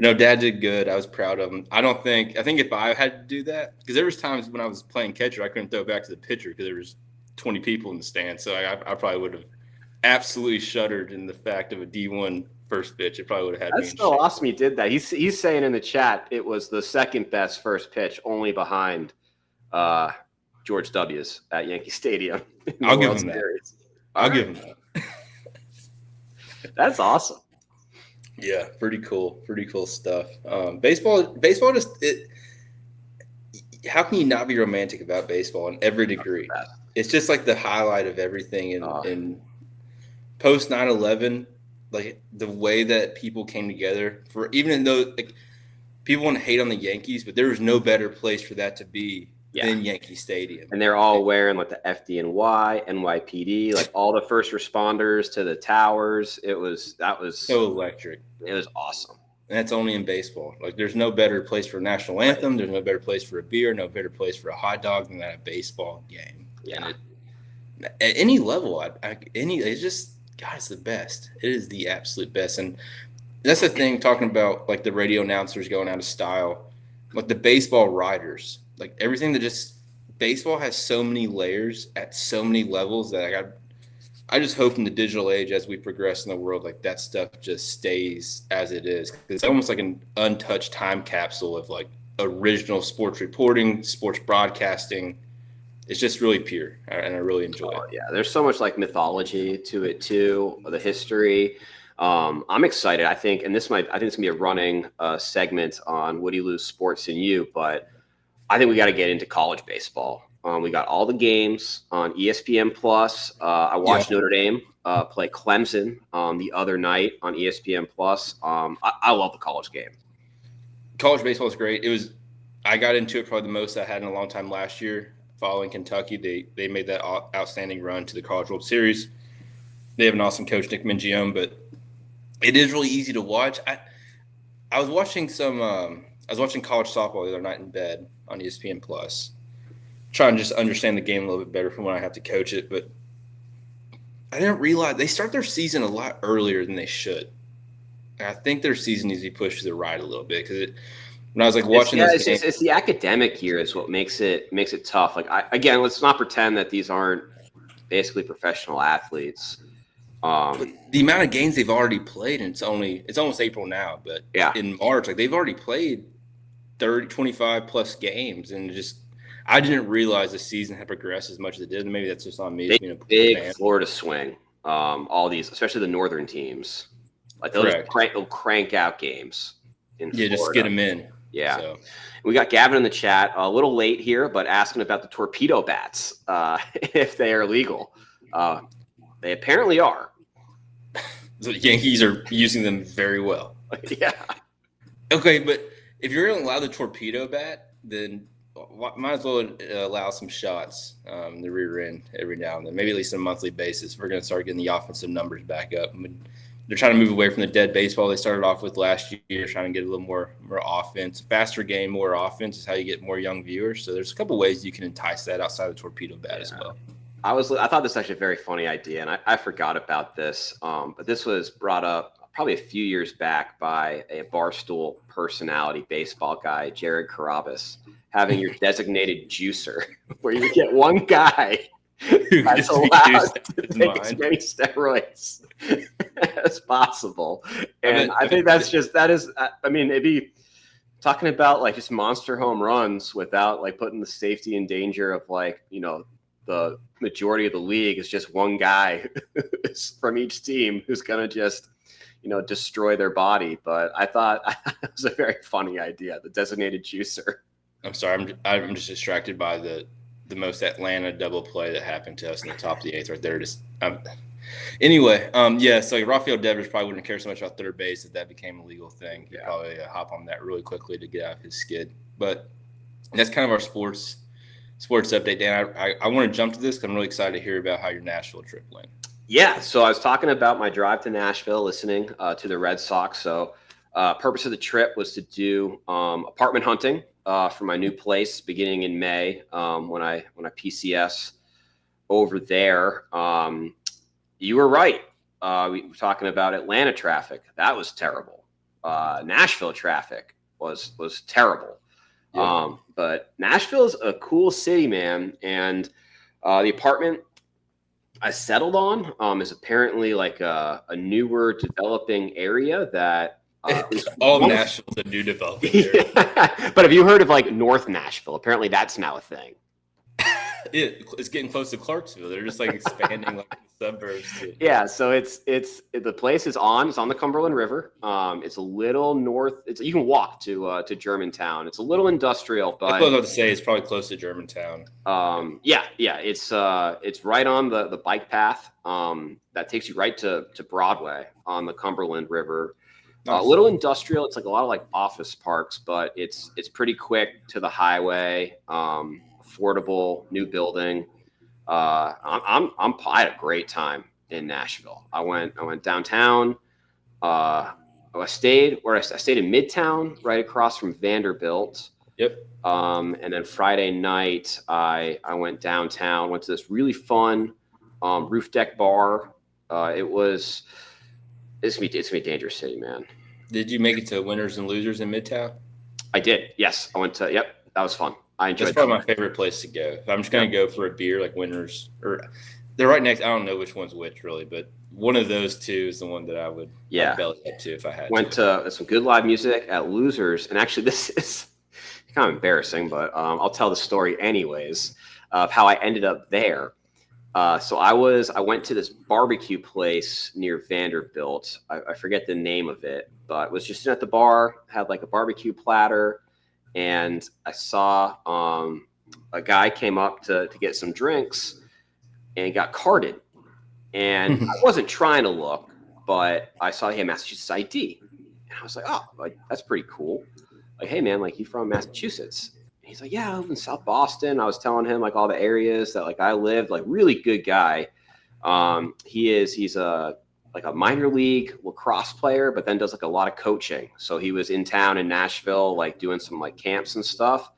no, Dad did good. I was proud of him. I think if I had to do that, because there was times when I was playing catcher, I couldn't throw back to the pitcher because there was 20 people in the stand. So I probably would have absolutely shuddered in the fact of a D1 first pitch. It probably would have had me. That's so awesome he did that. He's saying in the chat it was the second best first pitch, only behind George W's at Yankee Stadium. I'll give him that. I'll give him that. That's awesome. Yeah, pretty cool stuff. Baseball just how can you not be romantic about baseball in every degree? It's just like the highlight of everything in post 9/11, like the way that people came together for, even though like people want to hate on the Yankees, but there was no better place for that to be than Yankee Stadium. And they're all wearing like the FDNY, NYPD, like all the first responders to the towers. That was so electric. It was awesome. And that's only in baseball. Like there's no better place for a national anthem. There's no better place for a beer, no better place for a hot dog than that baseball game. Yeah. And at any level, it's just, God, it's the best. It is the absolute best. And that's the thing, talking about like the radio announcers going out of style, like the baseball writers, like everything that just baseball has so many layers at so many levels that I just hope in the digital age as we progress in the world, like that stuff just stays as it is. It's almost like an untouched time capsule of like original sports reporting, sports broadcasting. It's just really pure, and I really enjoy it. Yeah, there's so much like mythology to it too, the history. I'm excited. I think it's gonna be a running segment on Woody Lou's Sports and You, but I think we got to get into college baseball. We got all the games on ESPN Plus. I watched Notre Dame play Clemson the other night on ESPN Plus. I love the college game. College baseball is great. I got into it probably the most I had in a long time last year. Following Kentucky, they made that outstanding run to the College World Series. They have an awesome coach, Nick Mingione, but it is really easy to watch. I was watching college softball the other night in bed on ESPN Plus, trying to just understand the game a little bit better from when I have to coach it. But I didn't realize they start their season a lot earlier than they should. And I think their season needs to be pushed to the right a little bit because when I was like watching this game, it's the academic year is what makes it tough. Like again, let's not pretend that these aren't basically professional athletes. The amount of games they've already played, and it's almost April now, but in March, like they've already played 25 plus games, and I didn't realize the season had progressed as much as it did. Maybe that's just on me. Big Florida swing. All these, especially the northern teams, like they'll crank out games in Florida. Just get them in. Yeah. So. We got Gavin in the chat, a little late here, but asking about the torpedo bats, if they are legal. They apparently are. The Yankees are using them very well. Yeah. Okay, but if you're going to allow the torpedo bat, then might as well allow some shots in the rear end every now and then, maybe at least on a monthly basis. We're going to start getting the offensive numbers back up. They're trying to move away from the dead baseball they started off with last year, trying to get a little more offense. Faster game, more offense is how you get more young viewers. So there's a couple ways you can entice that outside of the torpedo bat as well. I thought this was actually a very funny idea, and I forgot about this. But this was brought up probably a few years back by a Barstool personality baseball guy, Jared Carabas, having your designated juicer, where you get one guy that's allowed to take as many steroids as possible. And I think I mean, it'd be talking about like just monster home runs without like putting the safety in danger of like, the majority of the league is just one guy from each team who's going to just, destroy their body. But I thought it was a very funny idea, the designated juicer. I'm sorry. I'm just distracted by the most Atlanta double play that happened to us in the top of the eighth right there. Anyway, so Rafael Devers probably wouldn't care so much about third base if that became a legal thing. He'd probably hop on that really quickly to get out of his skid. But that's kind of our sports update, Dan. I want to jump to this because I'm really excited to hear about how your Nashville trip went. Yeah, so I was talking about my drive to Nashville, listening to the Red Sox. So purpose of the trip was to do apartment hunting for my new place beginning in May when I PCS over there. You were right. We were talking about Atlanta traffic. That was terrible. Nashville traffic was terrible. Yeah. But Nashville's a cool city, man. And the apartment I settled on is apparently like a newer developing area that all Nashville's a new developing area. Yeah. But have you heard of like North Nashville? Apparently that's now a thing. It's getting close to Clarksville. They're just like expanding like the suburbs. Yeah, so it's the place is on the Cumberland River. It's a little north. You can walk to Germantown. It's a little industrial, but I was about to say it's probably close to Germantown. Yeah. It's right on the bike path. That takes you right to Broadway on the Cumberland River. Nice. A little industrial. It's like a lot of like office parks, but it's pretty quick to the highway. Affordable, new building. I had a great time in Nashville. I went downtown. I stayed in Midtown, right across from Vanderbilt. Yep. And then Friday night, I went downtown. Went to this really fun roof deck bar. It's gonna be a dangerous city, man. Did you make it to Winners and Losers in Midtown? I did. Yes, I went to. Yep, that was fun. I enjoyed. That's probably my favorite place to go. If I'm just gonna go for a beer, like Winners, or they're right next. I don't know which one's which really, but one of those two is the one that I would belly up to if I had. Went to some good live music at Losers, and actually this is kind of embarrassing, but I'll tell the story anyways of how I ended up there. So I went to this barbecue place near Vanderbilt. I forget the name of it, but was just at the bar, had like a barbecue platter. And I saw a guy came up to get some drinks and got carded. And I wasn't trying to look, but I saw he had Massachusetts ID. And I was like, oh, like, that's pretty cool. Like, hey, man, like, you from Massachusetts? And he's like, yeah, I live in South Boston. I was telling him, like, all the areas that, like, I lived. Like, really good guy. He's a minor league lacrosse player, but then does like a lot of coaching. So he was in town in Nashville, like doing some like camps and stuff.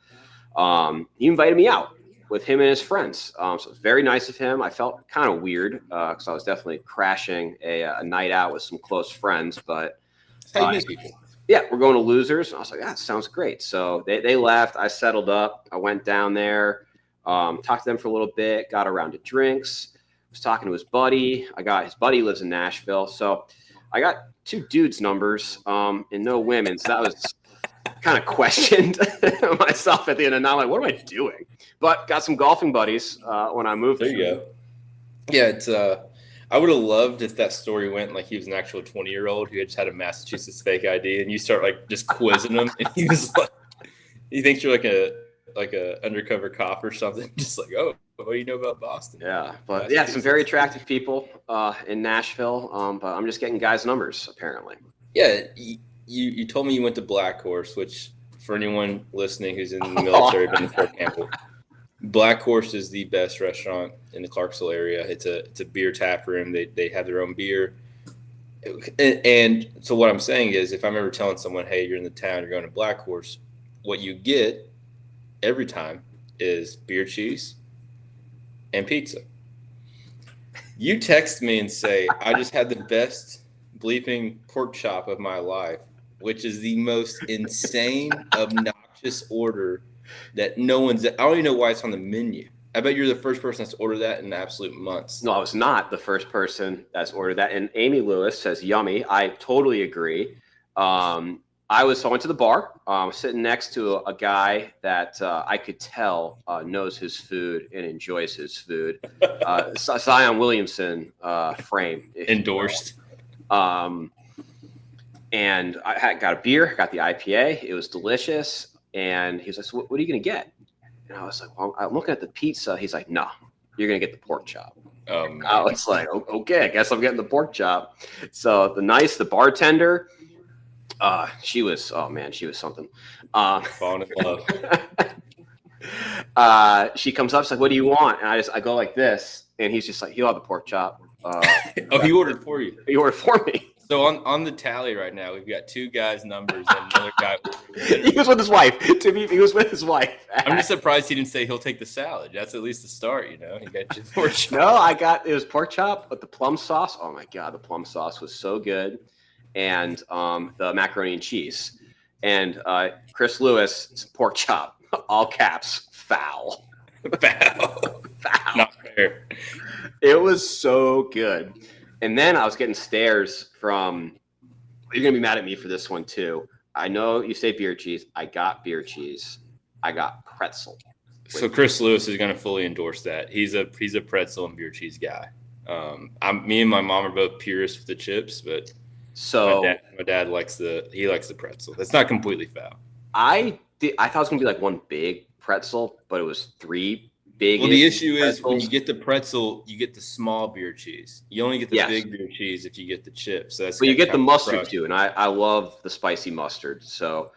He invited me out with him and his friends. So it was very nice of him. I felt kind of weird because I was definitely crashing a night out with some close friends. But yeah, we're going to Losers. And I was like, that sounds great. So they left. I settled up. I went down there, talked to them for a little bit, got a round of drinks. Was talking to his buddy. His buddy lives in Nashville. So I got two dudes' numbers and no women. So that was kind of questioned myself at the end of the night. Like, what am I doing? But got some golfing buddies when I moved. There you go. Yeah, it's I would have loved if that story went like he was an actual 20-year-old who had just had a Massachusetts fake ID, and you start like just quizzing him, and he was like, he thinks you're like a undercover cop or something. Just like, oh, what do you know about Boston? Yeah, but some very attractive people in Nashville. But I'm just getting guys' numbers apparently. Yeah, you told me you went to Black Horse, which for anyone listening who's in the military, been to Fort Campbell, Black Horse is the best restaurant in the Clarksville area. It's a beer tap room. They have their own beer. And so what I'm saying is, if I'm ever telling someone, hey, you're in the town, you're going to Black Horse, what you get every time is beer cheese and pizza. You text me and say, I just had the best bleeping pork chop of my life, which is the most insane, obnoxious order that no one's. I don't even know why it's on the menu. I bet you're the first person that's ordered that in absolute months. No, I was not the first person that's ordered that. And Amy Lewis says, yummy. I totally agree. I went to the bar, sitting next to a guy that I could tell knows his food and enjoys his food. Zion Williamson frame. Endorsed. And I got a beer, got the IPA. It was delicious. And he was like, so what are you going to get? And I was like, well, I'm looking at the pizza. He's like, no, you're going to get the pork chop. I was like, okay, I guess I'm getting the pork chop. So the bartender, she was something. Falling in love. She comes up, she's like, what do you want? And I go like this, and he's just like, he'll have the pork chop. He ordered for you. He ordered for me. So on the tally right now, we've got 2 guys' numbers and another guy. He was with his wife. He was with his wife. I'm just surprised he didn't say he'll take the salad. That's at least the start, you know. He got you pork chop. No, it was pork chop, but the plum sauce. Oh my god, the plum sauce was so good, and the macaroni and cheese, and Chris Lewis pork chop, all caps, foul. Foul. Not fair. It was so good. And then I was getting stares from, you're going to be mad at me for this one too. I know you say beer cheese. I got beer cheese. I got pretzel. So Chris Lewis is going to fully endorse that. He's a pretzel and beer cheese guy. Me and my mom are both purists with the chips, but so my dad likes the pretzel. That's not completely foul. I thought it was going to be like one big pretzel, but it was 3 big. Well, the issue is when you get the pretzel, you get the small beer cheese. You only get the big beer cheese if you get the chips. So but you get the mustard too, and I love the spicy mustard. So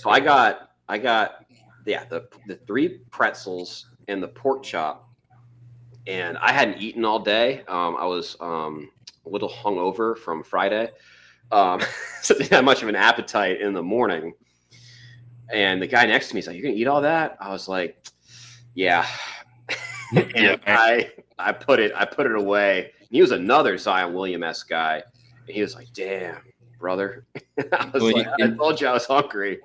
I got the 3 pretzels and the pork chop, and I hadn't eaten all day. I was a little hungover from Friday, so didn't have much of an appetite in the morning. And the guy next to me is like, "You're gonna eat all that?" I was like, "Yeah." And I put it away. And he was another Zion Williamesque guy, and he was like, "Damn, brother." I told you I was hungry.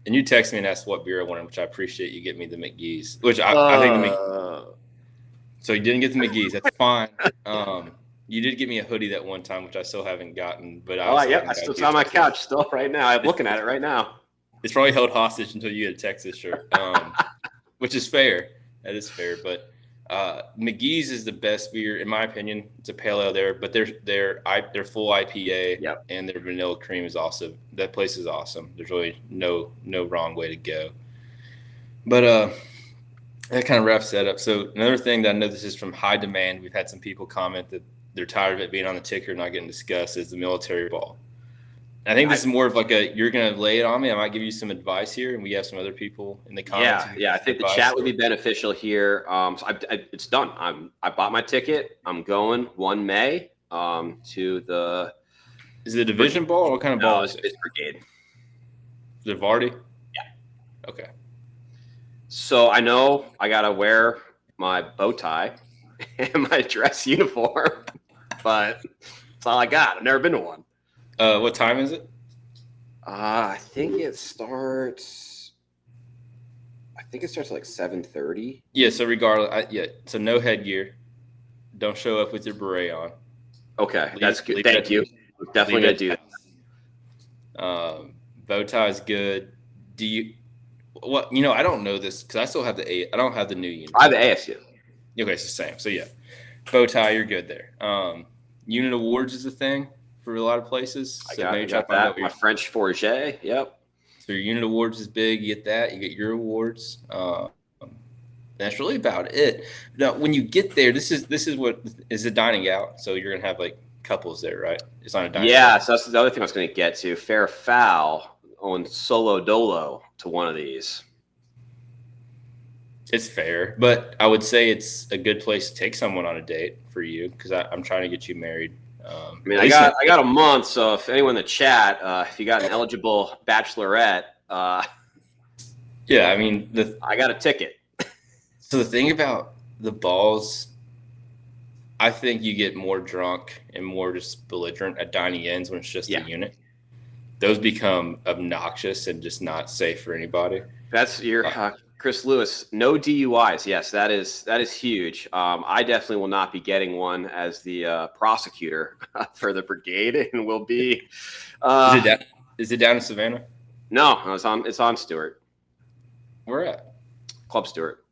And you text me and asked what beer I wanted, which I appreciate. You get me the McGee's, which I think so you didn't get the McGee's. That's fine. You did get me a hoodie that one time, which I still haven't gotten. But I still it's on my couch still right now. I'm looking at it right now. It's probably held hostage until you get a Texas shirt, which is fair. That is fair, but McGee's is the best beer in my opinion. It's a pale ale there, but their full IPA and their vanilla cream is also. That place is awesome. There's really no wrong way to go. But that kind of wraps that up. So another thing that I know this is from high demand. We've had some people comment that they're tired of it being on the ticker, not getting discussed. Is the military ball. I think this is more of like you're going to lay it on me. I might give you some advice here, and we have some other people in the comments. Yeah. I think the chat would be beneficial here. So it's done. I bought my ticket. I'm going 1 May to the. Is it a division ball or what kind of ball is it? It's brigade. Is it Vardy? Yeah. Okay. So I know I got to wear my bow tie and my dress uniform, but that's all I got. I've never been to one. What time is it? I think it starts at like 7:30. Yeah. So regardless, So no headgear. Don't show up with your beret on. Okay, that's good. Thank you. We're definitely gonna do that. Bow tie is good. Do you? What I don't know this because I still have I don't have the new uniform. I have the ASU. Okay, it's the same. So yeah, bow tie, you're good there. Unit awards is a thing for a lot of places. I got that. My French Forget. Yep. So your unit awards is big. You get that. You get your awards. That's really about it. Now, when you get there, this is what is a dining out. So you're gonna have like couples there, right? It's not a dining out. Yeah. So that's the other thing I was gonna get to. Fair or foul on solo dolo to one of these. It's fair, but I would say it's a good place to take someone on a date for you because I'm trying to get you married. I got a month, so if anyone in the chat, if you got an eligible bachelorette, yeah, I mean, I got a ticket. So the thing about the balls, I think you get more drunk and more just belligerent at dining ins when it's just a unit. Those become obnoxious and just not safe for anybody. That's your Chris Lewis. No DUIs. Yes, that is huge. I definitely will not be getting one as the prosecutor for the brigade, and will be. Is it down in Savannah? No, it's on Stewart. Where at? Club Stewart.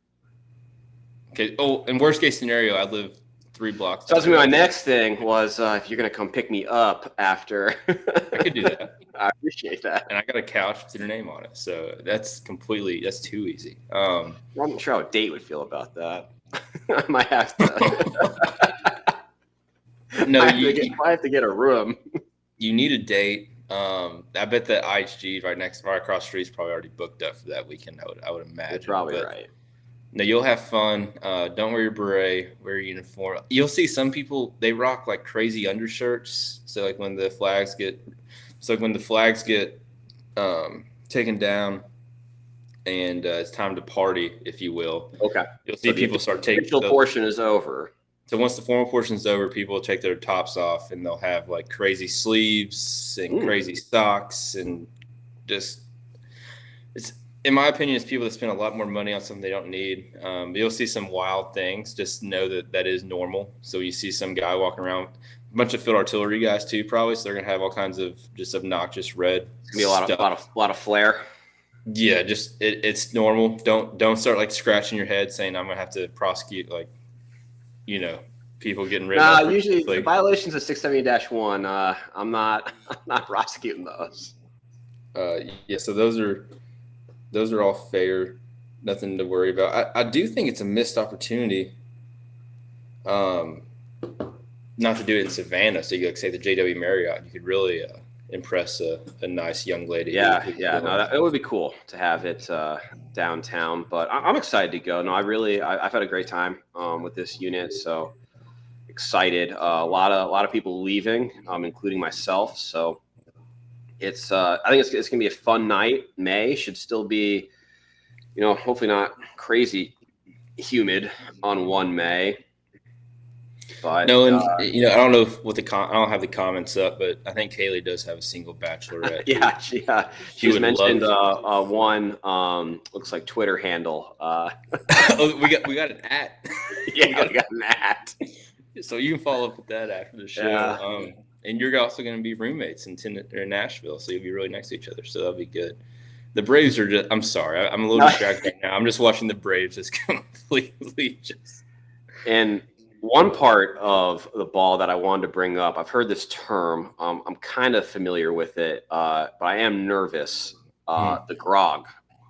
Okay. Oh, in worst case scenario, I live 3 blocks. So that's my next thing was if you're gonna come pick me up after. I could do that. I appreciate that. And I got a couch with your name on it, so that's too easy. I'm not sure how a date would feel about that. I might have to. No, I have to get a room. You need a date. I bet that IHG right across the street is probably already booked up for that weekend. I would imagine. You're probably right. No, you'll have fun. Don't wear your beret. Wear your uniform. You'll see some people, they rock like crazy undershirts. So like when the flags get taken down, and it's time to party, if you will. Okay. You'll see people start taking. The official portion is over. So once the formal portion is over, people will take their tops off, and they'll have like crazy sleeves and crazy socks, and just it's. In my opinion, it's people that spend a lot more money on something they don't need. But you'll see some wild things. Just know that is normal. So you see some guy walking around, a bunch of field artillery guys too, probably. So they're gonna have all kinds of just obnoxious red. It's gonna be a lot of flair. Yeah, just it's normal. Don't start like scratching your head saying I'm gonna have to prosecute people getting rid of. Usually the violations of 670-1. I'm not prosecuting those. Yeah, so those are all fair, nothing to worry about. I do think it's a missed opportunity, not to do it in Savannah. So you like say the JW Marriott, you could really impress a nice young lady. Yeah. No, it would be cool to have it downtown. But I'm excited to go. No, I've had a great time with this unit. So excited. A lot of people leaving, including myself. So. I think it's gonna be a fun night. May should still be, hopefully not crazy humid on 1 May. But no, and I don't know I don't have the comments up, but I think Kaylee does have a single bachelorette. Yeah, she was mentioned one looks like Twitter handle. Oh, we got an @ Yeah, we got an @ So you can follow up with that after the show. Yeah. And you're also going to be roommates in Nashville, so you'll be really next to each other. So that'll be good. The Braves are just – I'm sorry. I'm a little distracted right now. I'm just watching the Braves just completely just – And one part of the ball that I wanted to bring up, I've heard this term. I'm kind of familiar with it, but I am nervous. The grog.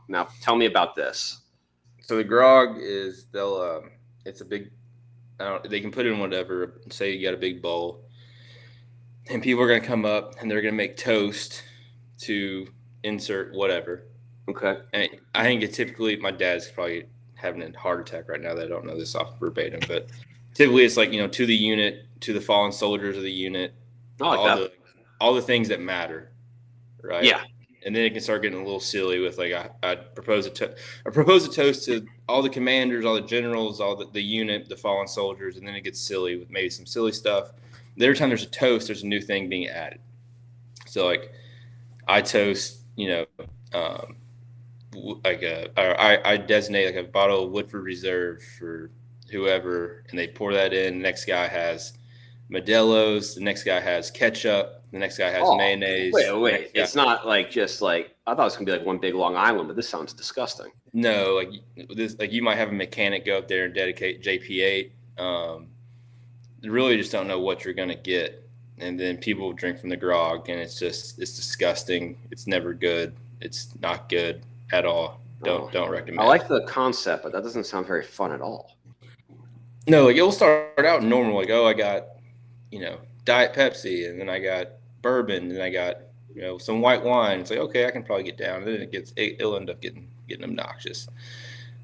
Now, tell me about this. So the grog is it's a big they can put it in whatever. Say you got a big bowl. And people are going to come up and they're going to make toast to insert whatever. Okay. And I think it typically, my dad's probably having a heart attack right now that I don't know this off verbatim, but typically it's like, to the unit, to the fallen soldiers of the unit, all the things that matter, right? Yeah. And then it can start getting a little silly with like, I propose a toast to all the commanders, all the generals, all the unit, the fallen soldiers, and then it gets silly with maybe some silly stuff. Every time there's a toast, there's a new thing being added. So, like, I toast, I designate like a bottle of Woodford Reserve for whoever, and they pour that in. The next guy has Modelo's. The next guy has ketchup. The next guy has mayonnaise. Wait. It's not like just like I thought it was gonna be like one big Long Island, but this sounds disgusting. No, like you might have a mechanic go up there and dedicate JP8. You really just don't know what you're going to get. And then people drink from the grog, and it's disgusting. It's never good. It's not good at all. Don't recommend. I like the concept, but that doesn't sound very fun at all. No, like it'll start out normal. Like, I got, Diet Pepsi, and then I got bourbon, and I got, some white wine. It's like, okay, I can probably get down. And then it'll end up getting obnoxious.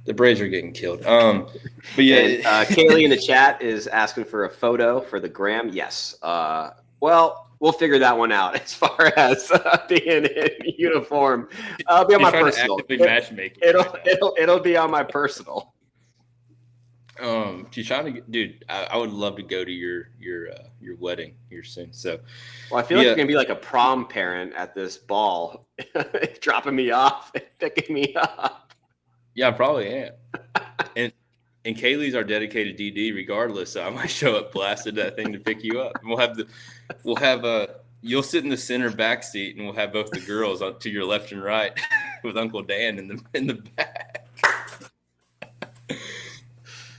The Braves are getting killed. But yeah, and, Kaylee in the chat is asking for a photo for the gram. Yes. Well, we'll figure that one out as far as being in uniform. It'll be on my personal. Matchmaking It'll be on my personal. She's trying to get, dude. I would love to go to your wedding here soon. So, Well, I feel like yeah, you're gonna be like a prom parent at this ball, dropping me off and picking me up. yeah, I probably am. And Kaylee's our dedicated DD, regardless. So I might show up blasted that thing to pick you up. And we'll have you'll sit in the center back seat, and we'll have both the girls to your left and right, with Uncle Dan in the back.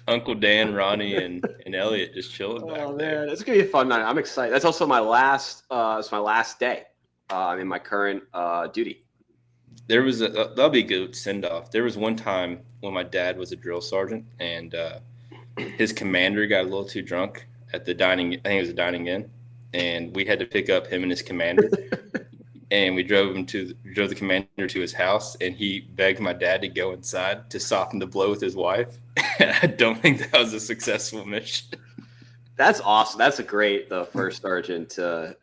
Uncle Dan, Ronnie, and Elliot just chilling back there. Man, it's gonna be a fun night. I'm excited. That's also my last. It's my last day. In my current duty. There was that'll be a good send off. There was one time when my dad was a drill sergeant, and his commander got a little too drunk at the dining. I think it was a dining in, and we had to pick up him and his commander. And we drove the commander to his house, and he begged my dad to go inside to soften the blow with his wife. And I don't think that was a successful mission. That's awesome. That's the first sergeant to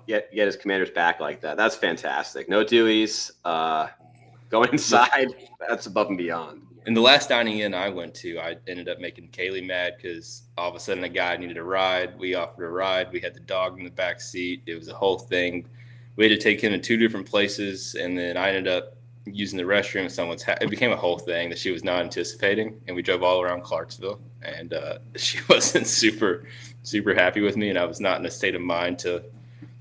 get his commander's back like that. That's fantastic. No Deweys, going inside. That's above and beyond. And the last dining in I went to, I ended up making Kaylee mad because all of a sudden a guy needed a ride. We offered a ride. We had the dog in the back seat. It was a whole thing. We had to take him to 2 different places, and then I ended up using the restroom at someone's house. It became a whole thing that she was not anticipating, and we drove all around Clarksville, and she wasn't super, super happy with me, and I was not in a state of mind to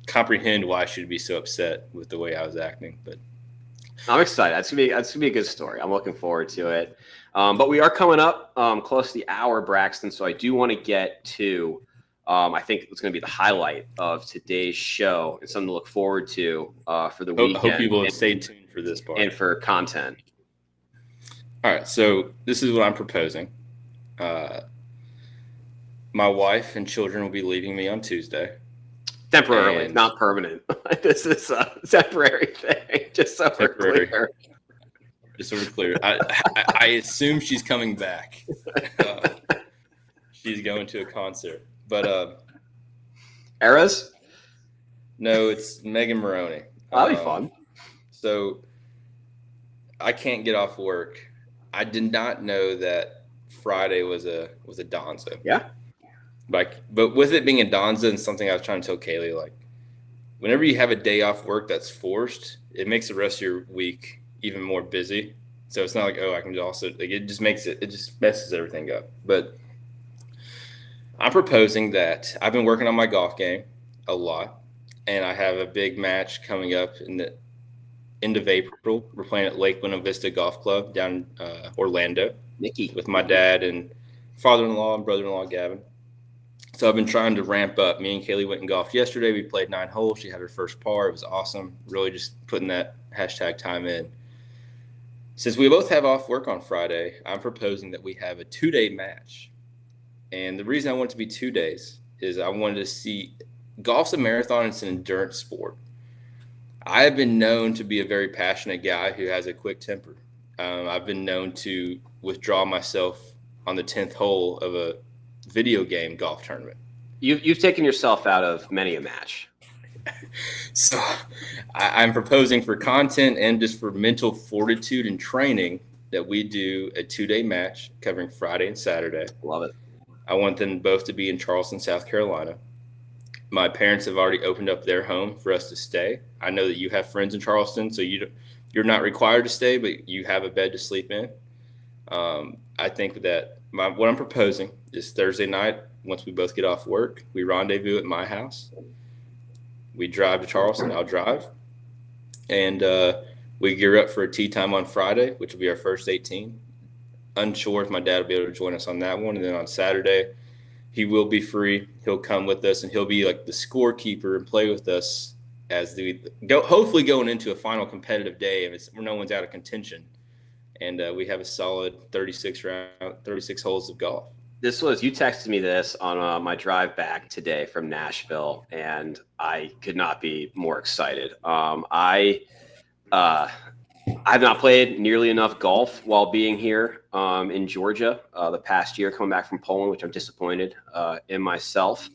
comprehend why she'd be so upset with the way I was acting. But I'm excited. That's gonna be a good story. I'm looking forward to it. But we are coming up close to the hour, Braxton. So I do want to get to. I think it's going to be the highlight of today's show and something to look forward to for the weekend. I hope you will stay tuned for this part and for content. All right, so this is what I'm proposing. My wife and children will be leaving me on Tuesday. Temporarily, not permanent. This is a temporary thing, just so we're clear. Just so we're clear. I assume she's coming back. She's going to a concert. But Eras? No, it's Megan Maroney. That'll be fun. So I can't get off work. I did not know that Friday was a Donza. Yeah. But with it being a Donza and something I was trying to tell Kaylee, like, whenever you have a day off work that's forced, it makes the rest of your week even more busy. So it's not like, I can also, like, it just messes everything up. But I'm proposing that I've been working on my golf game a lot, and I have a big match coming up in the end of April. We're playing at Lake Buena Vista Golf Club down in Orlando. Nikki. With my dad and father-in-law and brother-in-law, Gavin. So I've been trying to ramp up. Me and Kaylee went and golfed yesterday. We played 9 holes. She had her first par. It was awesome. Really just putting that #time in. Since we both have off work on Friday, I'm proposing that we have a 2-day match. And the reason I want it to be 2 days is I wanted to see golf's a marathon. It's an endurance sport. I have been known to be a very passionate guy who has a quick temper. I've been known to withdraw myself on the 10th hole of a video game golf tournament. You've taken yourself out of many a match. So I'm proposing for content and just for mental fortitude and training that we do a 2-day match covering Friday and Saturday. Love it. I want them both to be in Charleston, South Carolina. My parents have already opened up their home for us to stay. I know that you have friends in Charleston, so you're not required to stay, but you have a bed to sleep in. I think that what I'm proposing is Thursday night, once we both get off work, we rendezvous at my house. We drive to Charleston. I'll drive. And we gear up for a tee time on Friday, which will be our first 18. Unsure if my dad will be able to join us on that one. And then on Saturday, he will be free. He'll come with us, and he'll be like the scorekeeper and play with us as hopefully going into a final competitive day if no one's out of contention. And we have a solid 36 holes of golf. You texted me this on my drive back today from Nashville, and I could not be more excited. I've not played nearly enough golf while being here in Georgia the past year, coming back from Poland, which I'm disappointed in myself.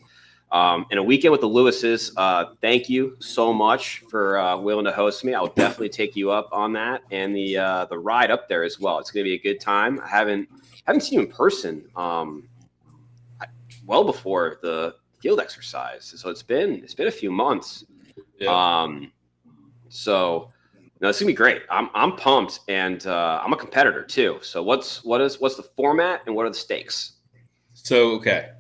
And a weekend with the Lewises. Thank you so much for willing to host me. I'll definitely take you up on that, and the ride up there as well. It's going to be a good time. I haven't seen you in person well before the field exercise, so it's been a few months. Yeah. So no, it's gonna be great. I'm pumped, and I'm a competitor too. So what's the format and what are the stakes? So okay,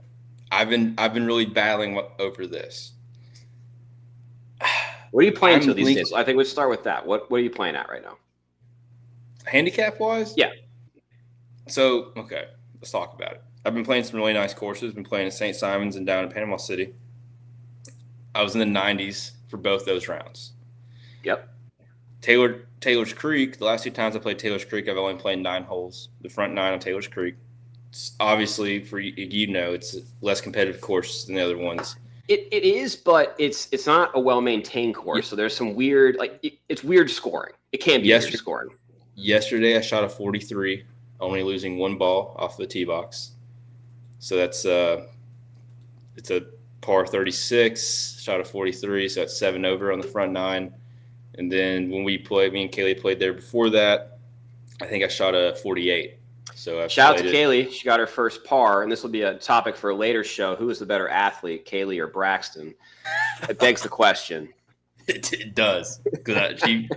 I've been really battling over this. What are you playing to these days? I think we'll start with that. What are you playing at right now? Handicap wise? Yeah. So okay, let's talk about it. I've been playing some really nice courses. Been playing at St. Simon's and down in Panama City. I was in the 90s for both those rounds. Yep. Taylor's Creek, the last 2 times I played Taylor's Creek, I've only played 9 holes. The front 9 on Taylor's Creek. It's obviously, for it's a less competitive course than the other ones. It is, but it's not a well-maintained course, so there's some weird, it's weird scoring. It can be weird scoring. Yesterday I shot a 43, only losing 1 ball off the tee box. So that's it's a par 36, shot a 43, so that's 7 over on the front 9. And then when me and Kaylee played there before that, I think I shot a 48. So shout out to Kaylee. She got her first par, and this will be a topic for a later show. Who is the better athlete, Kaylee or Braxton? It begs the question. It does, because she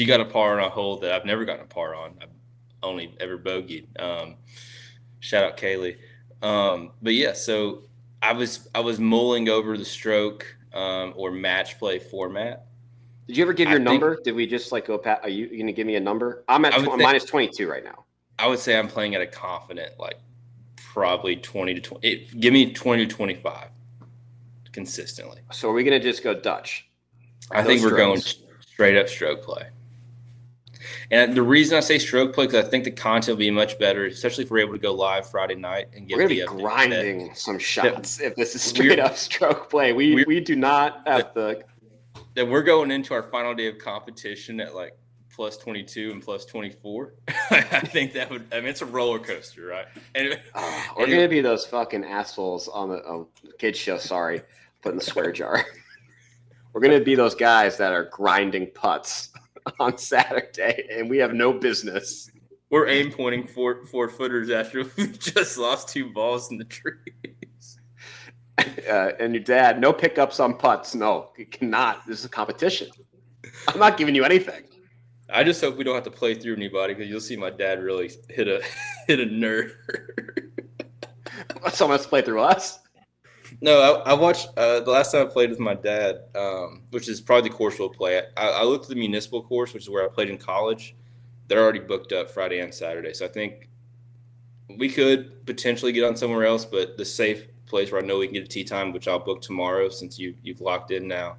got a par on a hole that I've never gotten a par on. I've only ever bogeyed. Shout out Kaylee. But yeah, so I was mulling over the stroke or match play format. Did you ever give your number? Did we just go past? Are you going to give me a number? I'm at minus 22 right now. I would say I'm playing at a confident, probably 20 to 20. Give me 20 to 25 consistently. So are we going to just go Dutch? I think we're going straight up stroke play. And the reason I say stroke play, because I think the content will be much better, especially if we're able to go live Friday night and get. We're going to be grinding some shots if this is straight up stroke play. We do not have the. That we're going into our final day of competition at plus 22 and plus 24. I think that would. I mean, it's a roller coaster, right? And we're going to be those fucking assholes on the kids show. Sorry, put in the swear jar. We're going to be those guys that are grinding putts on Saturday, and we have no business. We're aim pointing four footers after we just lost 2 balls in the trees. And your dad, no pickups on putts. No, you cannot. This is a competition. I'm not giving you anything. I just hope we don't have to play through anybody, because you'll see my dad really hit a nerve. Someone has to play through us? No, I watched the last time I played with my dad, which is probably the course we'll play at. I looked at the municipal course, which is where I played in college. They're already booked up Friday and Saturday. So I think we could potentially get on somewhere else, but the safe place where I know we can get a tee time, which I'll book tomorrow since you've locked in now,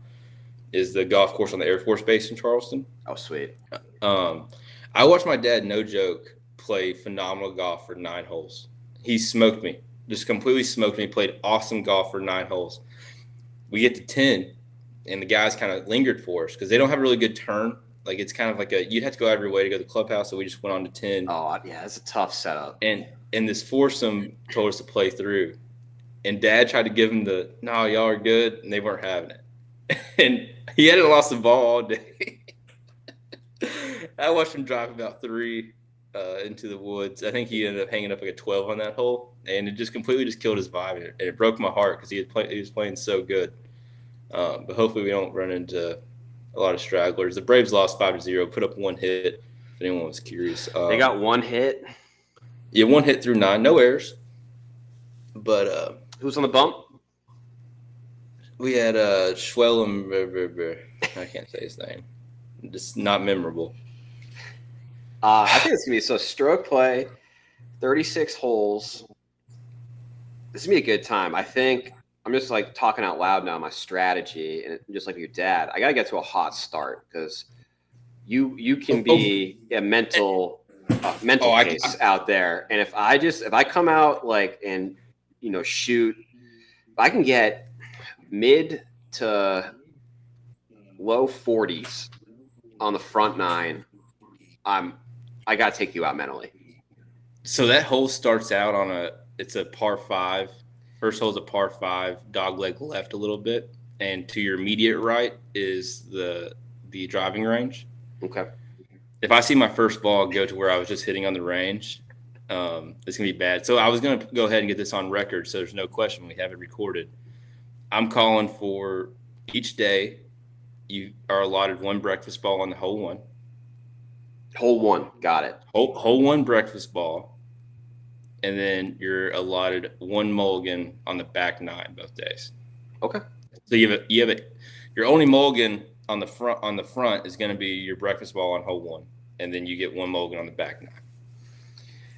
is the golf course on the Air Force Base in Charleston. Oh, sweet. I watched my dad, no joke, play phenomenal golf for 9 holes. He smoked me. Just completely smoked me, played awesome golf for 9 holes. We get to 10, and the guys kind of lingered for us because they don't have a really good turn. It's kind of you'd have to go out of your way to go to the clubhouse, so we just went on to 10. Oh, yeah, it's a tough setup. And this foursome told us to play through. And Dad tried to give him the, no, y'all are good, and they weren't having it. And he hadn't lost the ball all day. I watched him drive about 3 into the woods. I think he ended up hanging up a 12 on that hole, and it just completely killed his vibe, and it broke my heart because he was playing so good. But hopefully we don't run into a lot of stragglers. The Braves lost 5-0, put up 1 hit, if anyone was curious. They got 1 hit? Yeah, 1 hit through 9, no errors. But who's on the bump? We had Schwellem. I can't say his name. Just not memorable. I think it's going to be so stroke play, 36 holes. This is going to be a good time. I think I'm just talking out loud now, my strategy, and just like your dad, I got to get to a hot start because you can be a mental case out there. And if I come out and shoot, if I can get mid to low 40s on the front 9, I got to take you out mentally. So that hole starts out on it's a par 5, First hole is a par 5, dog leg left a little bit, and to your immediate right is the driving range. Okay. If I see my first ball go to where I was just hitting on the range, it's gonna be bad. So I was gonna go ahead and get this on record, so there's no question we have it recorded. I'm calling for each day. You are allotted one breakfast ball on the hole one. Hole one, got it. Hole one breakfast ball, and then you're allotted one mulligan on the back 9 both days. Okay. So you have your only mulligan on the front is going to be your breakfast ball on hole 1, and then you get one mulligan on the back 9.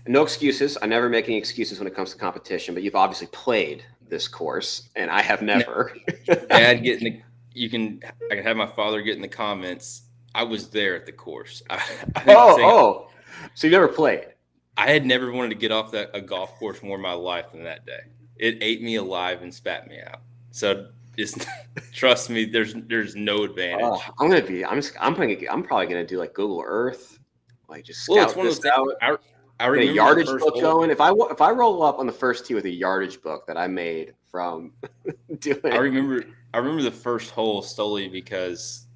No excuses. I never make any excuses when it comes to competition, but you've obviously played this course, and I have never. Dad, I can have my father get in the comments. I was there at the course. So you never played? I had never wanted to get off a golf course more in my life than that day. It ate me alive and spat me out. So just trust me, there's no advantage. Oh, I'm probably gonna do like Google Earth, like just scout this out. I remember a yardage book going. If I roll up on the first tee with a yardage book that I made from doing. I remember the first hole solely because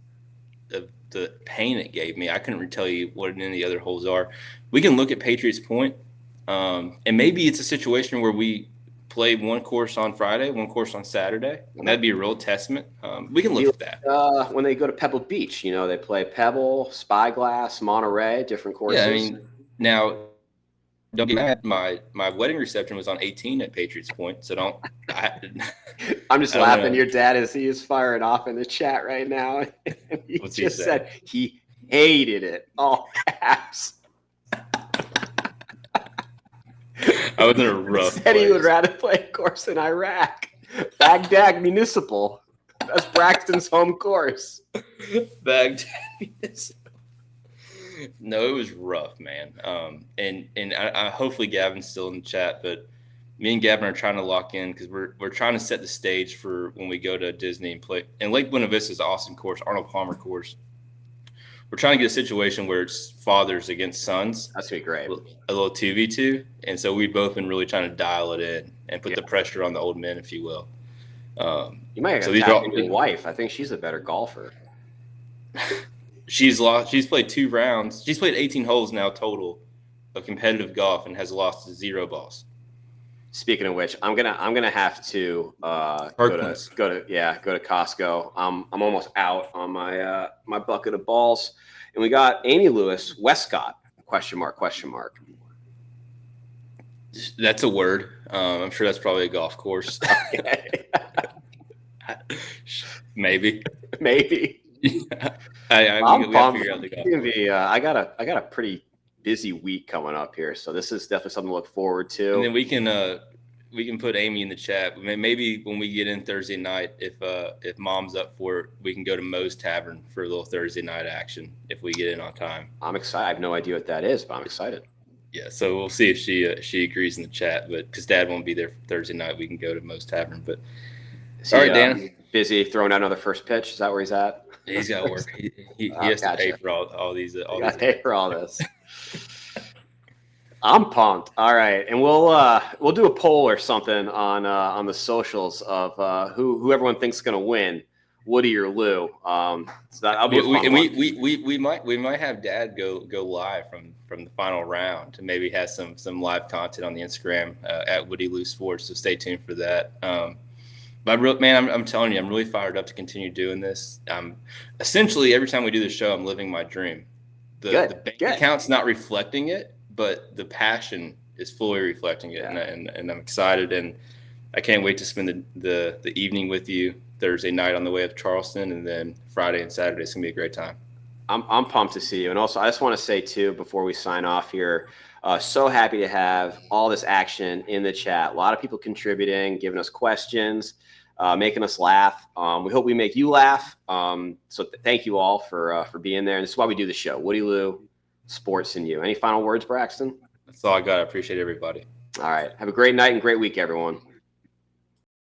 of the pain it gave me. I couldn't tell you what any of the other holes are. We can look at Patriots Point, and maybe it's a situation where we play one course on Friday, one course on Saturday, and that'd be a real testament. We can look at that. When they go to Pebble Beach, they play Pebble, Spyglass, Monterey, different courses. Yeah, I mean, now don't get mad. My wedding reception was on 18 at Patriots Point, so I'm just laughing. Your dad he is firing off in the chat right now. He just said he hated it. All caps. I was in a rough Said place. He would rather play a course in Iraq. Baghdad Municipal. That's Braxton's home course. Baghdad Municipal. No, it was rough, man. And I hopefully Gavin's still in the chat, but me and Gavin are trying to lock in because we're trying to set the stage for when we go to Disney and play. And Lake Buena Vista is an awesome course, Arnold Palmer course. We're trying to get a situation where it's fathers against sons. That's gonna be great. A little 2v2, and so we've both been really trying to dial it in and put the pressure on the old men, if you will. You might have to tap your wife. I think she's a better golfer. She's played 2 rounds. She's played 18 holes now total of competitive golf and has lost 0 balls. Speaking of which, I'm gonna have to go to Costco. I'm almost out on my my bucket of balls, and we got Amy Lewis Westcott ? That's a word. I'm sure that's probably a golf course. Maybe. I got a pretty busy week coming up here, so this is definitely something to look forward to. And then we can put Amy in the chat. Maybe when we get in Thursday night, if Mom's up for it, we can go to Moe's Tavern for a little Thursday night action if we get in on time. I'm excited. I have no idea what that is, but I'm excited. Yeah, so we'll see if she agrees in the chat. But because Dad won't be there for Thursday night, we can go to Moe's Tavern. But all right, Dan. Busy throwing out another first pitch. Is that where he's at? He's got to work. He has to pay for all these. Pay for all this. I'm pumped. All right, and we'll do a poll or something on the socials of who everyone thinks is going to win, Woody or Lou. So that'll be a fun one. We might have Dad go live from the final round to maybe have some live content on the Instagram at Woody Lou Sports. So stay tuned for that. But I'm telling you, I'm really fired up to continue doing this. Essentially, every time we do this show, I'm living my dream. The bank account's not reflecting it, but the passion is fully reflecting it, and I'm excited, and I can't wait to spend the evening with you Thursday night on the way up to Charleston, and then Friday and Saturday. It's gonna be a great time. I'm pumped to see you, and also I just want to say too before we sign off here. So happy to have all this action in the chat. A lot of people contributing, giving us questions, making us laugh. We hope we make you laugh. So thank you all for being there. And this is why we do the show. Woody Lou, Sports, and you. Any final words, Braxton? That's all I got. I appreciate everybody. All right. Have a great night and great week, everyone.